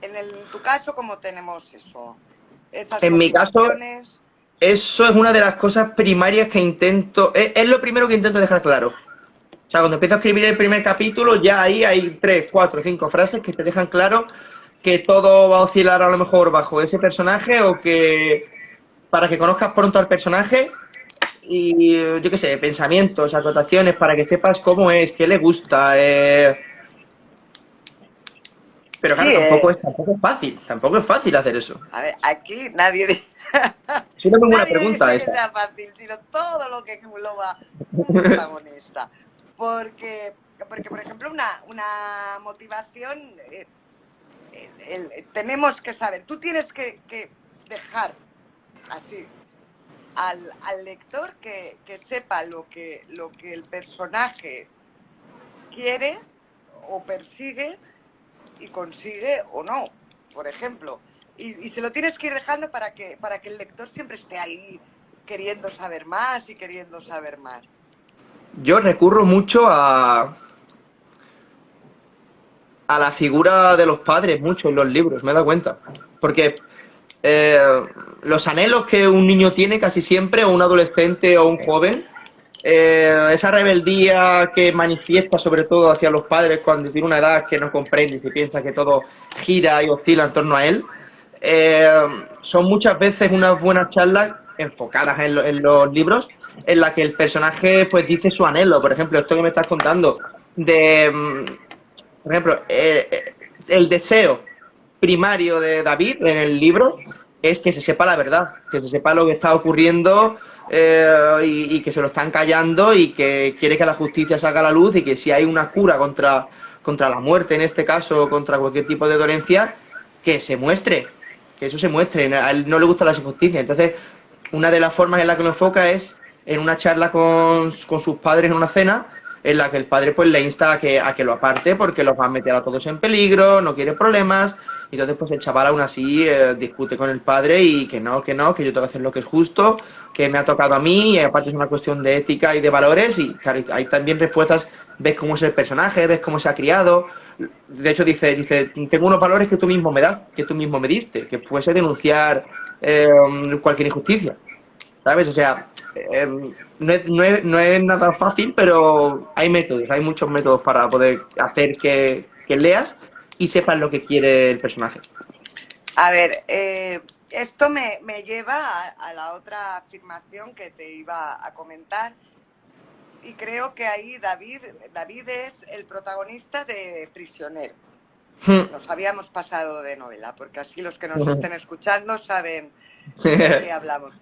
Speaker 1: en tu caso, ¿cómo tenemos eso? Esas
Speaker 2: En mi caso,
Speaker 1: motivaciones.
Speaker 2: eso es una de las cosas primarias que intento, es lo primero que intento dejar claro. O sea, cuando empiezo a escribir el primer capítulo, ya ahí hay 3, 4, 5 frases que te dejan claro que todo va a oscilar a lo mejor bajo ese personaje, o que para que conozcas pronto al personaje y yo qué sé, pensamientos, acotaciones, para que sepas cómo es, qué le gusta. Pero
Speaker 1: Sí,
Speaker 2: claro, tampoco es fácil hacer eso.
Speaker 1: a ver, aquí nadie
Speaker 2: Es una muy buena
Speaker 1: nadie
Speaker 2: pregunta
Speaker 1: dice que
Speaker 2: esa.
Speaker 1: sea fácil, sino todo lo que engloba un protagonista. Porque por ejemplo, una motivación, tenemos que saber, tú tienes que dejar así al lector que sepa lo que el personaje quiere o persigue y consigue o no, por ejemplo. Y se lo tienes que ir dejando para que el lector siempre esté ahí queriendo saber más y queriendo saber más.
Speaker 2: Yo recurro mucho a la figura de los padres, mucho en los libros, me he dado cuenta. Porque los anhelos que un niño tiene casi siempre, o un adolescente o un joven, esa rebeldía que manifiesta sobre todo hacia los padres cuando tiene una edad que no comprende y se piensa que todo gira y oscila en torno a él, son muchas veces unas buenas charlas enfocadas en los libros, en la que el personaje pues dice su anhelo. Por ejemplo, esto que me estás contando, por ejemplo, el deseo primario de David en el libro es que se sepa la verdad, que se sepa lo que está ocurriendo, y que se lo están callando, y que quiere que la justicia salga a la luz, y que si hay una cura contra la muerte, en este caso, contra cualquier tipo de dolencia, que se muestre, que eso se muestre. A él no le gusta la injusticia. Entonces, una de las formas en la que lo enfoca es en una charla con sus padres en una cena, en la que el padre pues le insta a que lo aparte, porque los va a meter a todos en peligro, no quiere problemas. Y entonces pues el chaval aún así discute con el padre, y que no, que yo tengo que hacer lo que es justo, que me ha tocado a mí, y aparte es una cuestión de ética y de valores. Y claro, hay también respuestas, ves cómo es el personaje, ves cómo se ha criado. De hecho dice, tengo unos valores que tú mismo me das, que tú mismo me diste, que fuese denunciar cualquier injusticia, ¿sabes? O sea, no es nada fácil, pero hay métodos, hay muchos métodos para poder hacer que leas y sepas lo que quiere el personaje.
Speaker 1: A ver, esto me lleva a la otra afirmación que te iba a comentar, y creo que ahí David es el protagonista de Prisionero. Nos habíamos pasado de novela, porque así los que nos estén escuchando saben de qué hablamos.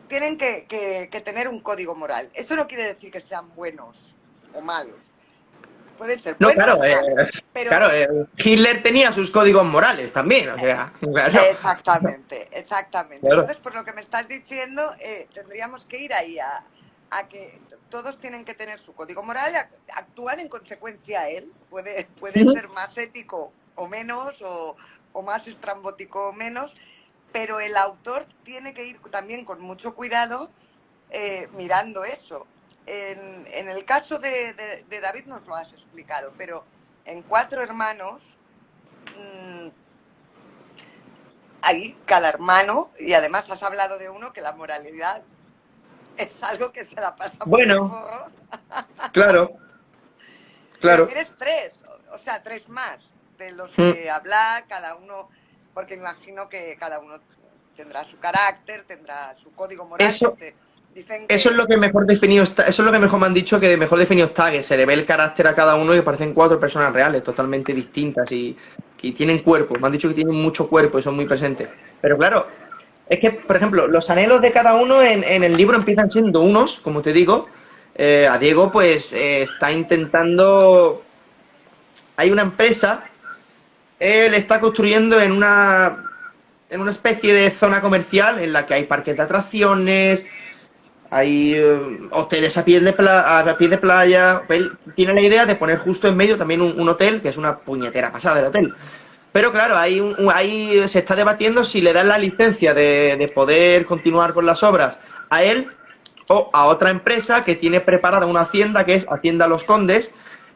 Speaker 1: Tienen que tener un código moral. Eso no quiere decir que sean buenos o malos. Pueden ser buenos o malos, pero...
Speaker 2: Claro, Hitler tenía sus códigos morales también, o sea... Claro.
Speaker 1: Exactamente. Claro. Entonces, por lo que me estás diciendo, tendríamos que ir ahí a que todos tienen que tener su código moral, actuar en consecuencia a él. Puede ser más ético o menos, o más estrambótico o menos, pero el autor tiene que ir también con mucho cuidado mirando eso. En el caso de David nos lo has explicado, pero en Cuatro Hermanos hay cada hermano, y además has hablado de uno que la moralidad es algo que se la pasa por el forro. Claro. Pero tienes tres, o sea, tres más de los que hablar, cada uno, porque me imagino que cada uno tendrá su carácter, tendrá su código moral.
Speaker 2: Eso es lo que mejor definido está, eso es lo que mejor me han dicho, que mejor definido está, que se le ve el carácter a cada uno y parecen cuatro personas reales, totalmente distintas, y que tienen cuerpo. Me han dicho que tienen mucho cuerpo y son muy presentes. Pero claro, es que, por ejemplo, los anhelos de cada uno en el libro empiezan siendo unos, como te digo. A Diego pues está intentando... Hay una empresa, él está construyendo en una especie de zona comercial en la que hay parques de atracciones, hay hoteles a pie de playa. Él tiene la idea de poner justo en medio también un hotel, que es una puñetera pasada del hotel. Pero claro, ahí se está debatiendo si le dan la licencia de poder continuar con las obras a él o a otra empresa que tiene preparada una hacienda, que es Hacienda Los Condes,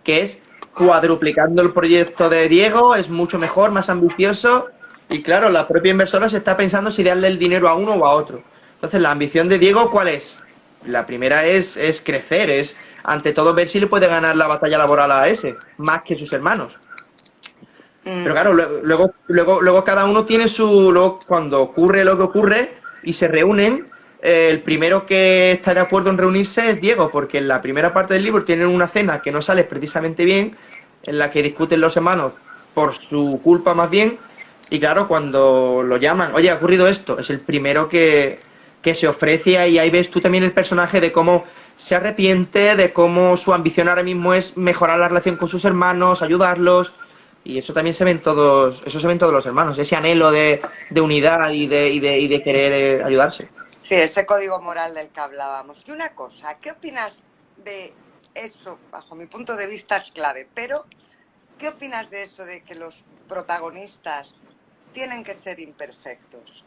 Speaker 2: que es cuadruplicando el proyecto de Diego, es mucho mejor, más ambicioso, y claro, la propia inversora se está pensando si darle el dinero a uno o a otro. Entonces, la ambición de Diego, ¿cuál es? La primera es crecer, es ante todo ver si le puede ganar la batalla laboral a ese, más que sus hermanos. Pero claro, luego cada uno tiene su... Luego, cuando ocurre lo que ocurre y se reúnen, el primero que está de acuerdo en reunirse es Diego, porque en la primera parte del libro tienen una cena que no sale precisamente bien, en la que discuten los hermanos por su culpa más bien, y claro, cuando lo llaman, oye, ha ocurrido esto, es el primero que se ofrece, y ahí ves tú también el personaje de cómo se arrepiente, de cómo su ambición ahora mismo es mejorar la relación con sus hermanos, ayudarlos, y eso también se ve en todos, eso se ve en todos los hermanos, ese anhelo de unidad y de querer ayudarse.
Speaker 1: Sí, ese código moral del que hablábamos. Y una cosa, ¿qué opinas de eso? Bajo mi punto de vista es clave, pero ¿qué opinas de eso de que los protagonistas tienen que ser imperfectos?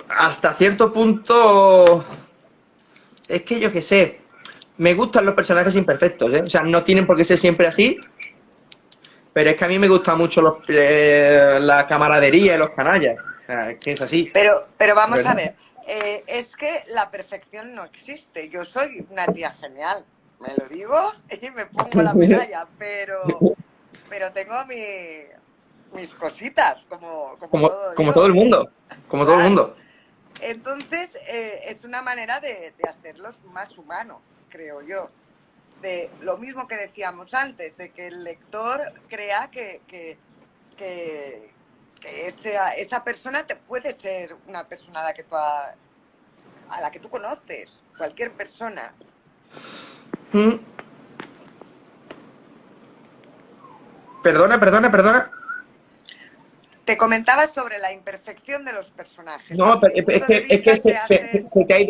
Speaker 2: Hasta cierto punto, es que yo qué sé, me gustan los personajes imperfectos, ¿eh? O sea, no tienen por qué ser siempre así, pero es que a mí me gusta mucho la camaradería y los canallas, o sea, es que es así.
Speaker 1: Pero vamos a ver, es que la perfección no existe. Yo soy una tía genial, me lo digo y me pongo la medalla, pero tengo mis cositas, como todo
Speaker 2: Como
Speaker 1: yo.
Speaker 2: todo el mundo. Como todo el
Speaker 1: Claro.
Speaker 2: mundo.
Speaker 1: Entonces, es una manera de hacerlos más humanos, creo yo. De lo mismo que decíamos antes, de que el lector crea que esa persona te puede ser una persona a la que tú conoces, cualquier persona.
Speaker 2: Mm. Perdona.
Speaker 1: Te comentaba sobre la imperfección de los personajes.
Speaker 2: No,
Speaker 1: Bajo mi
Speaker 2: es
Speaker 1: punto de
Speaker 2: que, es que
Speaker 1: vista se hace...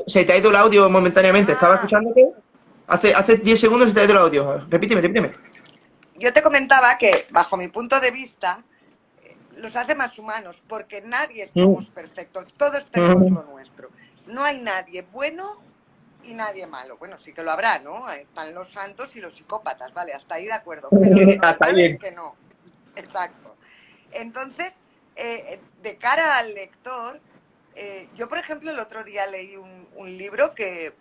Speaker 2: se te ha ido el audio momentáneamente. Estaba
Speaker 1: Ah,
Speaker 2: escuchándote. Hace 10 segundos se te ha ido el audio. Repíteme.
Speaker 1: yo te comentaba que, bajo mi punto de vista, los hace más humanos, porque nadie somos perfectos, todos tenemos lo nuestro. No hay nadie bueno y nadie malo. Bueno, sí que lo habrá, ¿no? Están los santos y los psicópatas, vale, hasta ahí de acuerdo, pero lo
Speaker 2: Hasta
Speaker 1: normal
Speaker 2: bien.
Speaker 1: es que no. Exacto. Entonces, de cara al lector, yo, por ejemplo, el otro día leí un libro que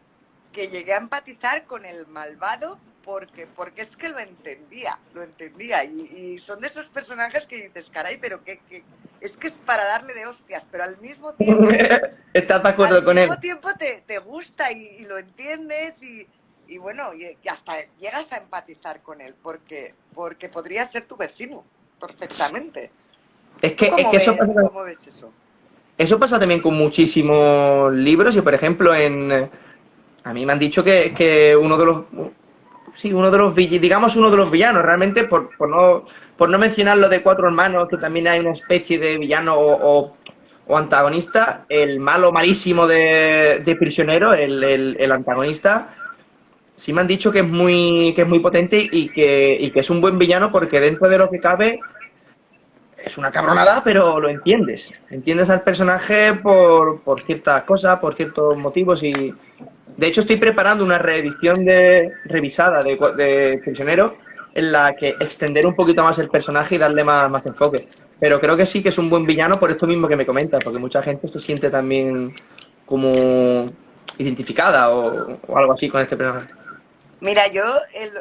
Speaker 1: llegué a empatizar con el malvado porque es que lo entendía. Y son de esos personajes que dices, caray, pero que es que es para darle de hostias, pero al mismo tiempo
Speaker 2: ¿Estás de acuerdo con él?
Speaker 1: te gusta y lo entiendes y bueno, y hasta llegas a empatizar con él porque podría ser tu vecino perfectamente.
Speaker 2: Es
Speaker 1: ¿Tú
Speaker 2: que eso pasa,
Speaker 1: cómo ves eso?
Speaker 2: eso pasa también con muchísimos libros y, por ejemplo, a mí me han dicho que uno de los... Sí, digamos uno de los villanos, realmente, por no mencionar lo de Cuatro Hermanos, que también hay una especie de villano o antagonista, el malo malísimo de Prisionero, el antagonista, sí me han dicho que es muy potente y que es un buen villano porque dentro de lo que cabe es una cabronada, pero lo entiendes. Entiendes al personaje por ciertas cosas, por ciertos motivos y... De hecho, estoy preparando una reedición revisada de Prisionero en la que extender un poquito más el personaje y darle más enfoque. Pero creo que sí que es un buen villano por esto mismo que me comentas, porque mucha gente se siente también como identificada o algo así con este personaje.
Speaker 1: Mira, yo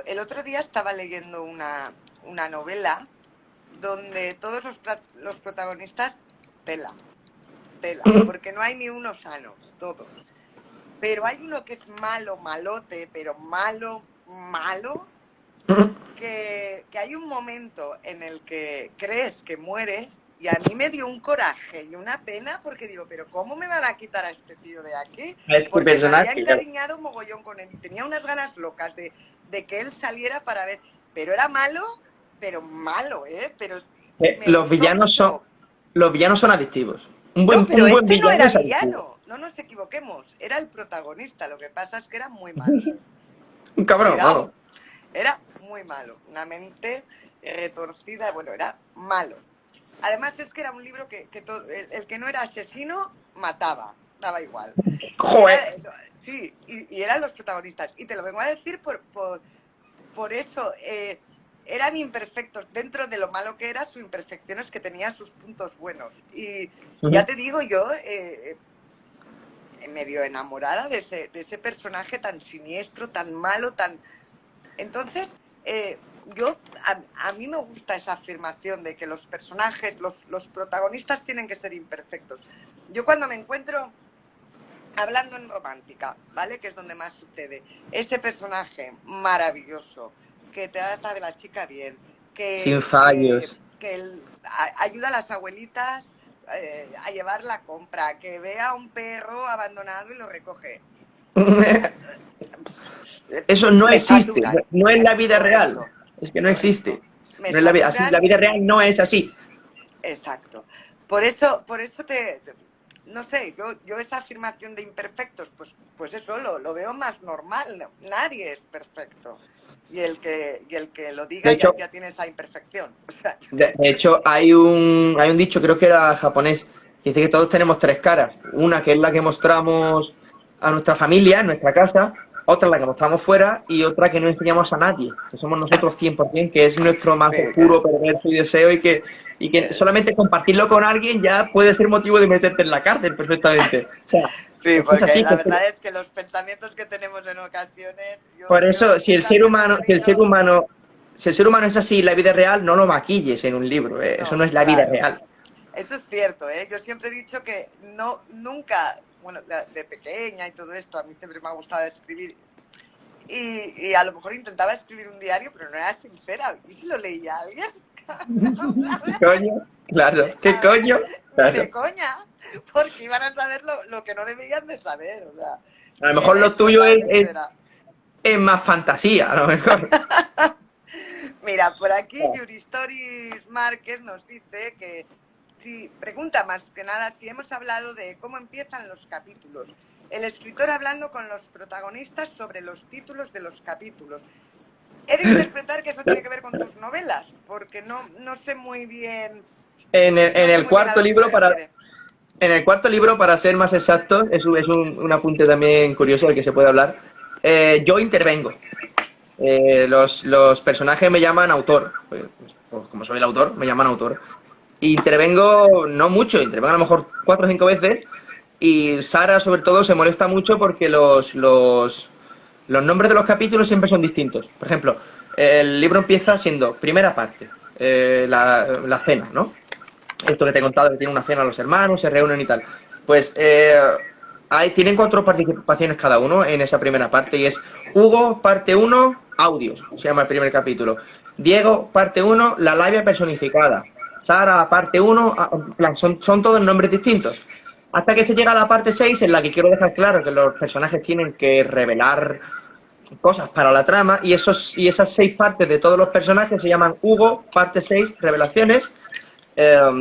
Speaker 1: el otro día estaba leyendo una novela donde todos los protagonistas tela, porque no hay ni uno sano, todos. Pero hay uno que es malo, malote, pero malo, que hay un momento en el que crees que muere y a mí me dio un coraje y una pena porque digo, pero ¿cómo me van a quitar a este tío de aquí?
Speaker 2: Es tu
Speaker 1: Porque me había
Speaker 2: personaje, claro.
Speaker 1: encariñado mogollón con él y tenía unas ganas locas de que él saliera para ver. Pero era malo, Pero me
Speaker 2: Los
Speaker 1: gustó
Speaker 2: villanos
Speaker 1: mucho.
Speaker 2: son adictivos.
Speaker 1: No, pero
Speaker 2: Un buen
Speaker 1: este no
Speaker 2: villano
Speaker 1: era
Speaker 2: es adictivo.
Speaker 1: villano, no nos equivoquemos, era el protagonista, lo que pasa es que era muy malo.
Speaker 2: Un cabrón,
Speaker 1: Cuidado,
Speaker 2: vamos.
Speaker 1: era muy malo, una mente retorcida, bueno, era malo. Además es que era un libro que el que no era asesino mataba, daba igual.
Speaker 2: Joder.
Speaker 1: Sí, y eran los protagonistas. Y te lo vengo a decir por eso. Eran imperfectos. Dentro de lo malo que era, su imperfección es que tenía sus puntos buenos. Y ya te digo yo, medio enamorada de ese personaje tan siniestro, tan malo, tan... Entonces, a mí me gusta esa afirmación de que los personajes, los protagonistas tienen que ser imperfectos. Yo cuando me encuentro hablando en romántica, ¿vale? Que es donde más sucede, ese personaje maravilloso que trata de la chica bien,
Speaker 2: Sin fallos.
Speaker 1: que ayuda a las abuelitas a llevar la compra, que ve a un perro abandonado y lo recoge.
Speaker 2: Eso no
Speaker 1: Me
Speaker 2: existe,
Speaker 1: saturan.
Speaker 2: no es la vida real.
Speaker 1: Correcto.
Speaker 2: Es que no existe.
Speaker 1: Me
Speaker 2: No es la vida, así,
Speaker 1: saturan
Speaker 2: la vida real no es así.
Speaker 1: Exacto. Por eso no sé, yo esa afirmación de imperfectos, pues eso lo veo más normal. Nadie es perfecto. Y el que lo diga
Speaker 2: De hecho,
Speaker 1: ya tiene esa imperfección. O sea,
Speaker 2: de hecho hay un dicho, creo que era japonés, que dice que todos tenemos tres caras. Una que es la que mostramos a nuestra familia, en nuestra casa, otra en la que mostramos fuera y otra que no enseñamos a nadie, que somos nosotros 100%, que es nuestro más
Speaker 1: Sí,
Speaker 2: oscuro perverso y deseo y que solamente compartirlo con alguien ya puede ser motivo de meterte en la cárcel perfectamente. O sea,
Speaker 1: sí,
Speaker 2: es que es
Speaker 1: porque
Speaker 2: así.
Speaker 1: la verdad es que los pensamientos que tenemos en ocasiones,
Speaker 2: Por eso, si el ser
Speaker 1: también he
Speaker 2: humano,
Speaker 1: tenido...
Speaker 2: si el ser humano es así en la vida real, no lo maquilles en un libro, eso no
Speaker 1: No,
Speaker 2: es la vida
Speaker 1: claro.
Speaker 2: real.
Speaker 1: Eso es cierto, ¿eh? Yo siempre he dicho que nunca, bueno, de pequeña y todo esto, a mí siempre me ha gustado escribir. Y a lo mejor intentaba escribir un diario, pero no era sincera. ¿Y si lo leía alguien?
Speaker 2: ¿Qué coño? Claro, ¿qué
Speaker 1: A ver,
Speaker 2: coño?
Speaker 1: ni
Speaker 2: Claro.
Speaker 1: de coña, porque iban a saber lo que no debían de saber, o sea,
Speaker 2: A lo
Speaker 1: ni
Speaker 2: mejor
Speaker 1: en
Speaker 2: lo
Speaker 1: eso
Speaker 2: tuyo
Speaker 1: era sincera.
Speaker 2: es más fantasía, a lo mejor.
Speaker 1: Mira, por aquí Yuri Stories Márquez nos dice que pregunta más que nada si hemos hablado de cómo empiezan los capítulos. El escritor hablando con los protagonistas sobre los títulos de los capítulos. He de interpretar que eso tiene que ver con tus novelas, porque no sé muy bien.
Speaker 2: En el,
Speaker 1: No
Speaker 2: en
Speaker 1: sé
Speaker 2: el
Speaker 1: muy bien a
Speaker 2: cuarto
Speaker 1: lo que se
Speaker 2: libro,
Speaker 1: refiere.
Speaker 2: en el cuarto libro, para ser más exacto, es un apunte también curioso del que se puede hablar. Yo intervengo. Los personajes me llaman autor. Pues como soy el autor, me llaman autor. Intervengo no mucho, intervengo a lo mejor 4 o 5 veces. Y Sara, sobre todo, se molesta mucho porque los nombres de los capítulos siempre son distintos. Por ejemplo, el libro empieza siendo primera parte, la cena, ¿no? Esto que te he contado, que tiene una cena los hermanos, se reúnen y tal. Pues tienen 4 participaciones cada uno en esa primera parte y es Hugo, parte 1, audios, se llama el primer capítulo. Diego, parte 1, la labia personificada. Sara, parte 1, en plan, son todos nombres distintos. Hasta que se llega a la parte 6, en la que quiero dejar claro que los personajes tienen que revelar cosas para la trama y esas 6 partes de todos los personajes se llaman Hugo, parte 6, revelaciones,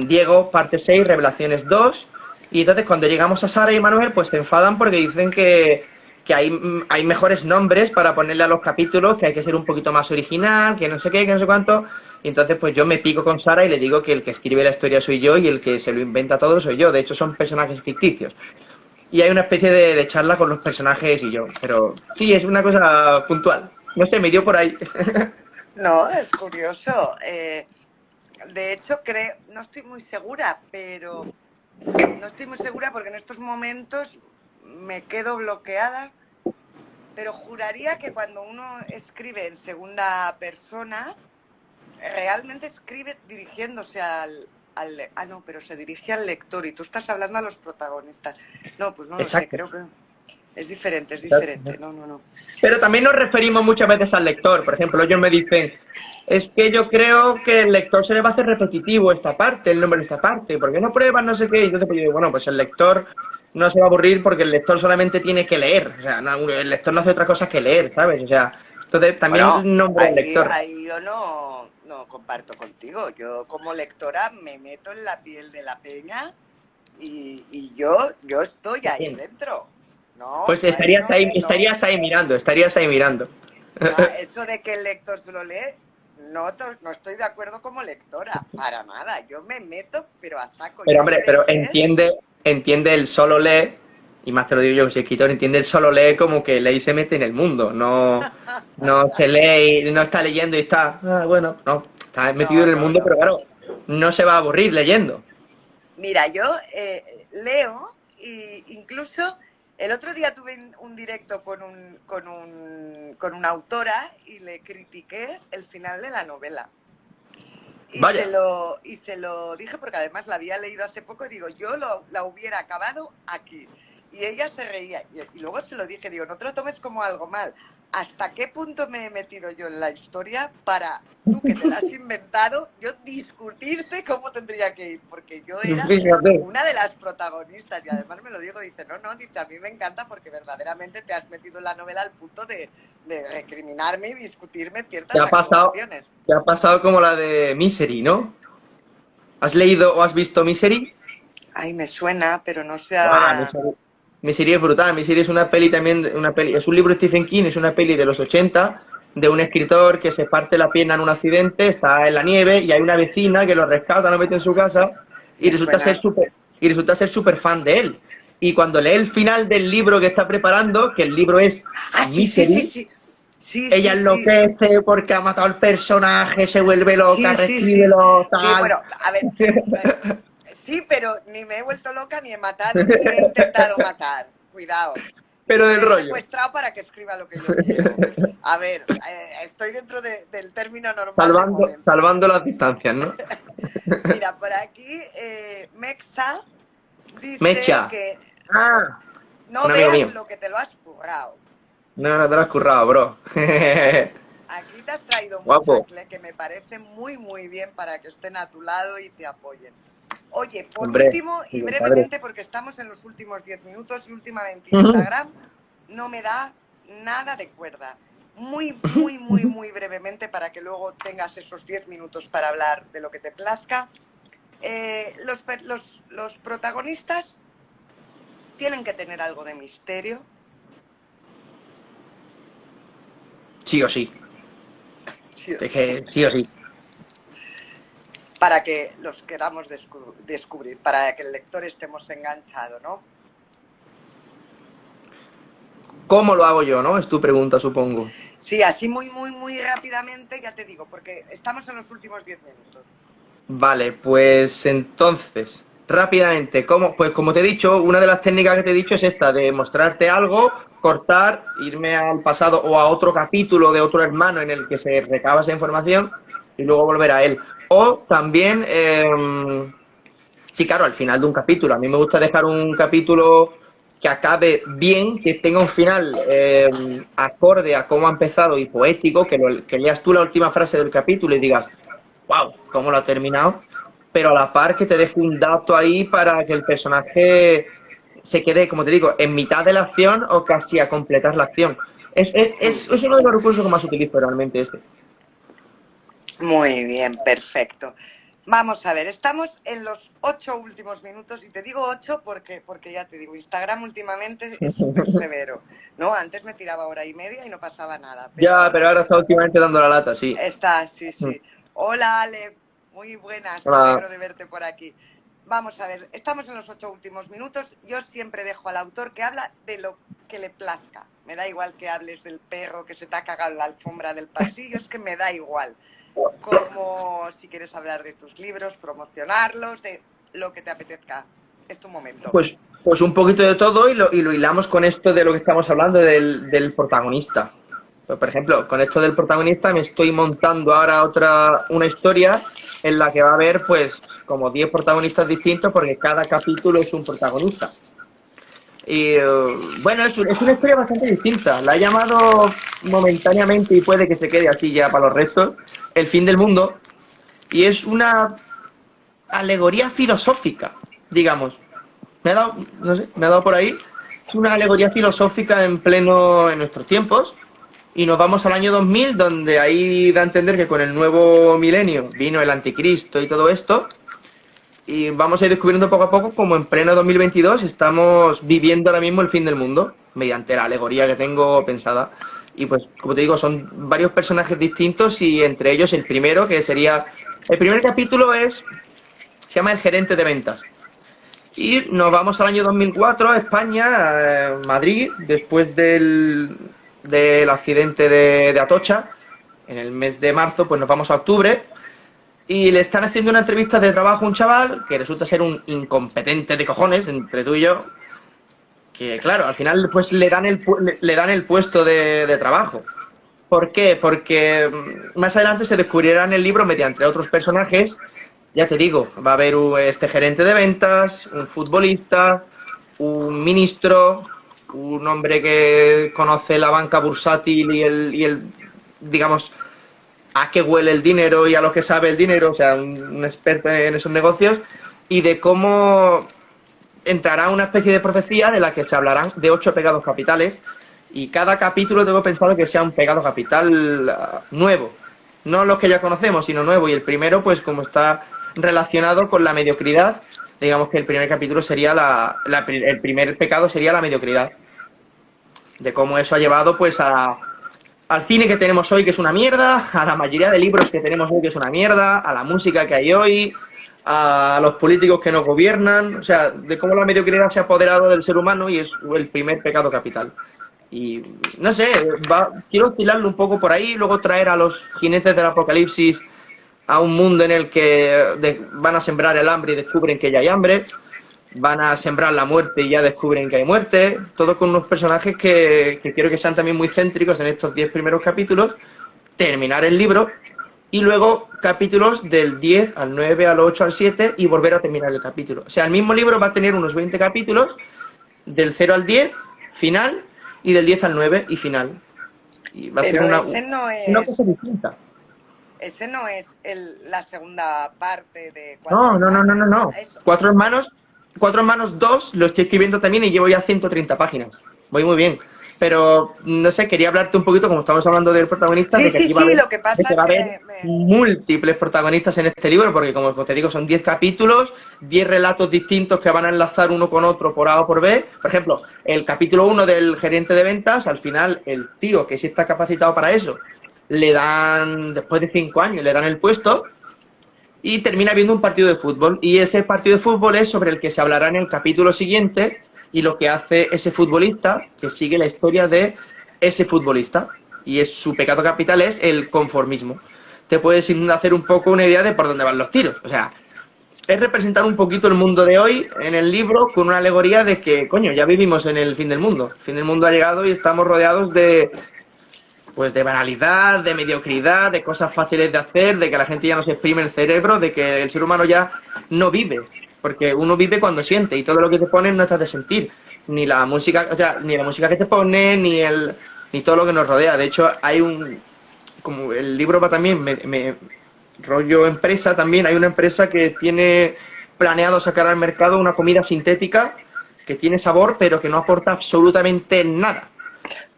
Speaker 2: Diego, parte 6, revelaciones 2, y entonces cuando llegamos a Sara y Manuel, pues se enfadan porque dicen que hay mejores nombres para ponerle a los capítulos, que hay que ser un poquito más original, que no sé qué, que no sé cuánto, y entonces pues yo me pico con Sara y le digo que el que escribe la historia soy yo y el que se lo inventa todo soy yo, de hecho son personajes ficticios. Y hay una especie de charla con los personajes y yo, pero sí, es una cosa puntual. No sé, me dio por ahí.
Speaker 1: No, es curioso. De hecho, no estoy muy segura, pero no estoy muy segura porque en estos momentos me quedo bloqueada, pero juraría que cuando uno escribe en segunda persona, realmente escribe dirigiéndose no, pero se dirige al lector y tú estás hablando a los protagonistas. No, pues no lo sé,
Speaker 2: Exacto.
Speaker 1: creo que es diferente, no.
Speaker 2: Pero también nos referimos muchas veces al lector. Por ejemplo, ellos me dicen, es que yo creo que el lector se le va a hacer repetitivo esta parte, el nombre de esta parte. ¿Por qué no pruebas no sé qué? Y entonces pues yo digo, bueno, pues el lector no se va a aburrir porque el lector solamente tiene que leer. O sea, el lector no hace otra cosa que leer, ¿sabes? O sea, entonces también
Speaker 1: Bueno,
Speaker 2: nombre al lector.
Speaker 1: ahí yo no comparto contigo. Yo como lectora me meto en la piel de la peña y yo estoy ahí dentro. No,
Speaker 2: Pues
Speaker 1: yo ahí
Speaker 2: estarías ahí mirando.
Speaker 1: eso de que el lector solo lee, no estoy de acuerdo como lectora, para nada. Yo me meto, pero a saco.
Speaker 2: Pero hombre, pero entiende el solo lee, y más te lo digo yo que soy escritor, entiende el solo lee como que lee y se mete en el mundo, no se lee y no está leyendo y está, bueno, no, está metido en el mundo, pero claro, no se va a aburrir leyendo.
Speaker 1: Mira, yo leo e incluso el otro día tuve un directo con una autora y le critiqué el final de la novela.
Speaker 2: Vaya.
Speaker 1: Y se lo dije porque además la había leído hace poco y digo, yo la hubiera acabado aquí. Y ella se reía. Y luego se lo dije, digo, no te lo tomes como algo mal. ¿Hasta qué punto me he metido yo en la historia para tú que te la has inventado, yo discutirte cómo tendría que ir? Porque yo era una de las protagonistas y además me lo digo, dice, no, dice, a mí me encanta porque verdaderamente te has metido en la novela al punto de recriminarme y discutirme ciertas actuaciones.
Speaker 2: Te ha pasado como la de Misery, ¿no? ¿Has leído o has visto Misery?
Speaker 1: Ay, me suena, pero no sé ahora...
Speaker 2: Misery es brutal. Misery es una peli también, es un libro de Stephen King, es una peli de los 80 de un escritor que se parte la pierna en un accidente, está en la nieve y hay una vecina que lo rescata, lo mete en su casa y resulta ser súper fan de él. y cuando lee el final del libro que está preparando, que el libro es Misery, ella enloquece porque ha matado al personaje, se vuelve loca, reescríbelo, tal.
Speaker 1: Sí, bueno, a ver, sí, pero ni me he vuelto loca ni he matado, ni he intentado matar, cuidado.
Speaker 2: Pero del rollo.
Speaker 1: Me he secuestrado para que escriba lo que yo quiero. A ver, estoy dentro del término normal.
Speaker 2: Salvando las distancias, ¿no?
Speaker 1: Mira, por aquí Mexa dice que no veas lo que te lo has currado.
Speaker 2: No te lo has currado, bro.
Speaker 1: Aquí te has traído mucho, que me parece muy, muy bien para que estén a tu lado y te apoyen. Oye, por último y brevemente, porque estamos en los últimos 10 minutos y últimamente Instagram no me da nada de cuerda. Muy, muy, muy, muy brevemente para que luego tengas esos 10 minutos para hablar de lo que te plazca. Los protagonistas tienen que tener algo de misterio.
Speaker 2: Sí o sí. Es que sí o sí.
Speaker 1: Para que los queramos descubrir, para que el lector estemos enganchado, ¿no?
Speaker 2: ¿Cómo lo hago yo, no? Es tu pregunta, supongo.
Speaker 1: Sí, así muy, muy, muy rápidamente, ya te digo, porque estamos en los últimos 10 minutos.
Speaker 2: Vale, pues entonces, rápidamente, pues como te he dicho, una de las técnicas que te he dicho es esta, de mostrarte algo, cortar, irme al pasado o a otro capítulo de otro hermano en el que se recaba esa información y luego volver a él. O también, sí, claro, al final de un capítulo. A mí me gusta dejar un capítulo que acabe bien, que tenga un final acorde a cómo ha empezado y poético, que leas tú la última frase del capítulo y digas, wow, cómo lo ha terminado, pero a la par que te deje un dato ahí para que el personaje se quede, como te digo, en mitad de la acción o casi a completar la acción. Es uno de los recursos que más utilizo realmente este.
Speaker 1: Muy bien, perfecto. Vamos a ver, estamos en los 8 últimos minutos, y te digo 8 porque ya te digo, Instagram últimamente es súper severo, ¿no? Antes me tiraba hora y media y no pasaba nada.
Speaker 2: Pero ahora está últimamente dando la lata, sí.
Speaker 1: Está, sí. Hola, Ale, muy buenas, me alegro de verte por aquí. Vamos a ver, estamos en los 8 últimos minutos, yo siempre dejo al autor que habla de lo que le plazca. Me da igual que hables del perro que se te ha cagado en la alfombra del pasillo, es que me da igual. Como si quieres hablar de tus libros, promocionarlos, de lo que te apetezca. Es tu momento.
Speaker 2: Pues un poquito de todo y lo hilamos con esto de lo que estamos hablando del protagonista. Pues, por ejemplo, con esto del protagonista me estoy montando ahora una historia en la que va a haber pues como 10 protagonistas distintos porque cada capítulo es un protagonista. Y bueno, es una historia bastante distinta. La he llamado momentáneamente, y puede que se quede así ya para los restos, El fin del mundo. Y es una alegoría filosófica, digamos. Me ha dado por ahí. Es una alegoría filosófica en nuestros tiempos. Y nos vamos al año 2000, donde ahí da a entender que con el nuevo milenio vino el anticristo y todo esto. Y vamos a ir descubriendo poco a poco como en pleno 2022 estamos viviendo ahora mismo el fin del mundo, mediante la alegoría que tengo pensada. Y pues, como te digo, son varios personajes distintos y entre ellos el primero, que sería... El primer capítulo se llama El gerente de ventas. Y nos vamos al año 2004, a España, Madrid, después del accidente de Atocha. En el mes de marzo, pues nos vamos a octubre. Y le están haciendo una entrevista de trabajo a un chaval que resulta ser un incompetente de cojones, entre tú y yo, que claro, al final pues le dan el puesto de trabajo. ¿Por qué? Porque más adelante se descubrirá en el libro mediante otros personajes, ya te digo, va a haber este gerente de ventas, un futbolista, un ministro, un hombre que conoce la banca bursátil y el digamos, a qué huele el dinero y a lo que sabe el dinero, o sea, un experto en esos negocios, y de cómo entrará una especie de profecía de la que se hablarán de 8 pecados capitales, y cada capítulo tengo pensado que sea un pecado capital nuevo, no los que ya conocemos, sino nuevo, y el primero, pues como está relacionado con la mediocridad, digamos que el primer capítulo sería el primer pecado sería la mediocridad, de cómo eso ha llevado pues al cine que tenemos hoy, que es una mierda, a la mayoría de libros que tenemos hoy, que es una mierda, a la música que hay hoy, a los políticos que nos gobiernan, o sea, de cómo la mediocridad se ha apoderado del ser humano y es el primer pecado capital. Y no sé, quiero oscilarlo un poco por ahí, luego traer a los jinetes del apocalipsis a un mundo en el que van a sembrar el hambre y descubren que ya hay hambre, van a sembrar la muerte y ya descubren que hay muerte, todo con unos personajes que quiero que sean también muy céntricos en estos 10 primeros capítulos, terminar el libro y luego capítulos del 10 al 9, al 8, al 7 y volver a terminar el capítulo. O sea, el mismo libro va a tener unos 20 capítulos, del 0 al 10, final, y del 10 al 9 y final. Y va a ser una cosa distinta.
Speaker 1: Ese no es la segunda parte de
Speaker 2: No. Cuatro hermanos 2 lo estoy escribiendo también y llevo ya 130 páginas. Voy muy bien. Pero, no sé, quería hablarte un poquito, como estamos hablando del protagonista, de que aquí va a haber múltiples protagonistas en este libro, porque como te digo, son 10 capítulos, 10 relatos distintos que van a enlazar uno con otro por A o por B. Por ejemplo, el capítulo 1 del gerente de ventas, al final, el tío que sí está capacitado para eso, le dan, después de 5 años, le dan el puesto y termina viendo un partido de fútbol. Y ese partido de fútbol es sobre el que se hablará en el capítulo siguiente y lo que hace ese futbolista, que sigue la historia de ese futbolista. Y su pecado capital es el conformismo. Te puedes hacer un poco una idea de por dónde van los tiros. O sea, es representar un poquito el mundo de hoy en el libro con una alegoría de que, coño, ya vivimos en el fin del mundo. El fin del mundo ha llegado y estamos rodeados de banalidad, de mediocridad, de cosas fáciles de hacer, de que la gente ya no se exprime el cerebro, de que el ser humano ya no vive, porque uno vive cuando siente y todo lo que te ponen no estás de sentir, ni la música, o sea, ni la música que te ponen, ni todo lo que nos rodea. De hecho, hay como el libro va también, rollo empresa también, hay una empresa que tiene planeado sacar al mercado una comida sintética que tiene sabor, pero que no aporta absolutamente nada.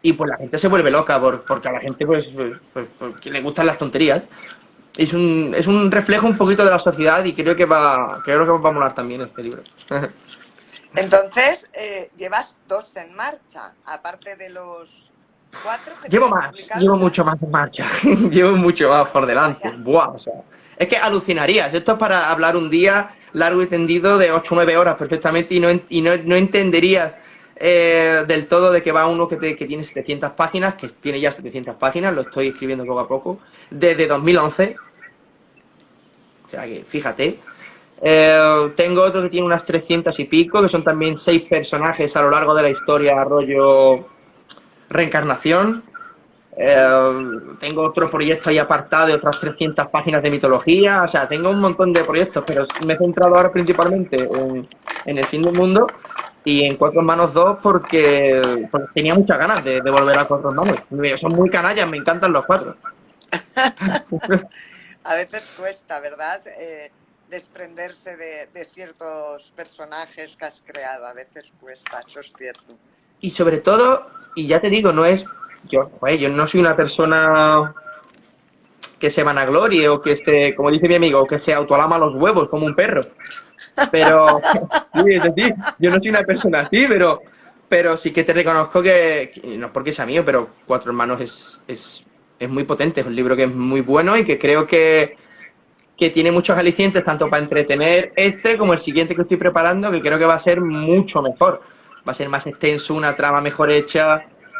Speaker 2: Y pues la gente se vuelve loca porque a la gente pues le gustan las tonterías. Es un reflejo un poquito de la sociedad y creo que va a molar también este libro.
Speaker 1: Entonces, llevas 2 en marcha, aparte de los 4 que
Speaker 2: llevo mucho más en marcha. Llevo mucho más por delante. Buah, o sea, es que alucinarías. Esto es para hablar un día largo y tendido de 8 o 9 horas perfectamente y no entenderías del todo de que va uno que tiene 700 páginas, que tiene ya 700 páginas, lo estoy escribiendo poco a poco, desde 2011. O sea que, fíjate. Tengo otro que tiene unas 300 y pico, que son también 6 personajes a lo largo de la historia, rollo reencarnación. Tengo otro proyecto ahí apartado de otras 300 páginas de mitología. O sea, tengo un montón de proyectos, pero me he centrado ahora principalmente en el fin del mundo y en Cuatro Hermanos 2 porque tenía muchas ganas de volver a Cuatro Hermanos. Son muy canallas, me encantan los 4.
Speaker 1: A veces cuesta, ¿verdad? Desprenderse de ciertos personajes que has creado. A veces cuesta, eso es cierto.
Speaker 2: Y sobre todo, y ya te digo, yo no soy una persona que se vanaglorie o que esté, como dice mi amigo, que se autoalama los huevos como un perro. Pero, sí, es decir, yo no soy una persona así, pero sí que te reconozco que no es porque sea mío, pero Cuatro Hermanos es muy potente, es un libro que es muy bueno y que creo que tiene muchos alicientes tanto para entretener como el siguiente que estoy preparando, que creo que va a ser mucho mejor. Va a ser más extenso, una trama mejor hecha,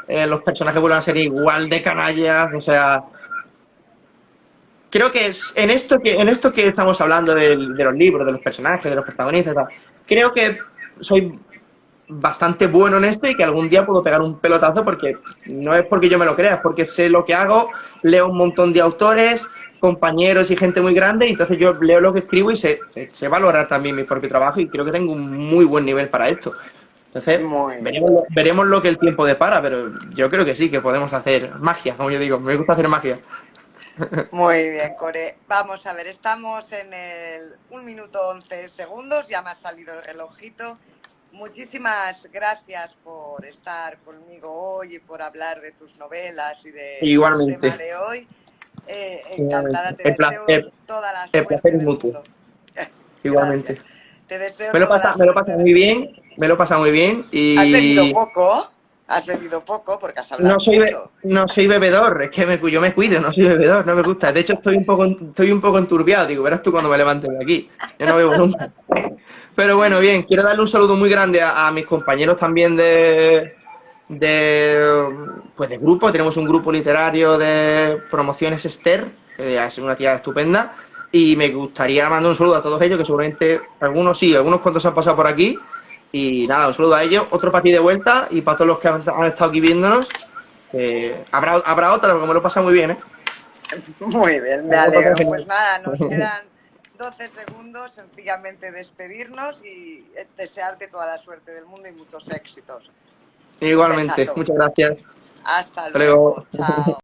Speaker 2: los personajes vuelven a ser igual de canallas, o sea... Creo que es en esto que estamos hablando de los libros, de los personajes, de los protagonistas, creo que soy bastante bueno en esto y que algún día puedo pegar un pelotazo porque no es porque yo me lo crea, es porque sé lo que hago, leo un montón de autores, compañeros y gente muy grande y entonces yo leo lo que escribo y sé valorar también mi propio trabajo y creo que tengo un muy buen nivel para esto. Entonces, veremos lo que el tiempo depara, pero yo creo que sí, que podemos hacer magia, como yo digo, me gusta hacer magia.
Speaker 1: Muy bien, Core. Vamos a ver, estamos en el 1 minuto 11 segundos, ya me ha salido el relojito. Muchísimas gracias por estar conmigo hoy y por hablar de tus novelas y de
Speaker 2: Igualmente.
Speaker 1: tema de hoy. Encantada, te deseo toda la suerte del mundo.
Speaker 2: Igualmente.
Speaker 1: Te deseo
Speaker 2: me lo pasa muy bien y...
Speaker 1: ¿Has bebido poco? Has bebido poco porque has hablado
Speaker 2: No soy,
Speaker 1: mucho.
Speaker 2: no soy bebedor, es que yo me cuido, no soy bebedor, no me gusta. De hecho, estoy un poco enturbiado, digo, verás tú cuando me levantes de aquí. Yo no bebo nunca. Pero bueno, bien, quiero darle un saludo muy grande a mis compañeros también pues de grupo. Tenemos un grupo literario de promociones Esther, que es una tía estupenda, y me gustaría mandar un saludo a todos ellos, que seguramente algunos sí, algunos cuantos han pasado por aquí, y nada, un saludo a ellos, otro para ti de vuelta, y para todos los que han estado aquí viéndonos. Habrá otra, porque me lo pasa muy bien, ¿eh?
Speaker 1: Muy bien, me alegro. Pues nada, nos quedan 12 segundos, sencillamente despedirnos y desearte toda la suerte del mundo y muchos éxitos.
Speaker 2: Igualmente, muchas gracias.
Speaker 1: Hasta
Speaker 2: Hasta luego.
Speaker 1: luego. Chao.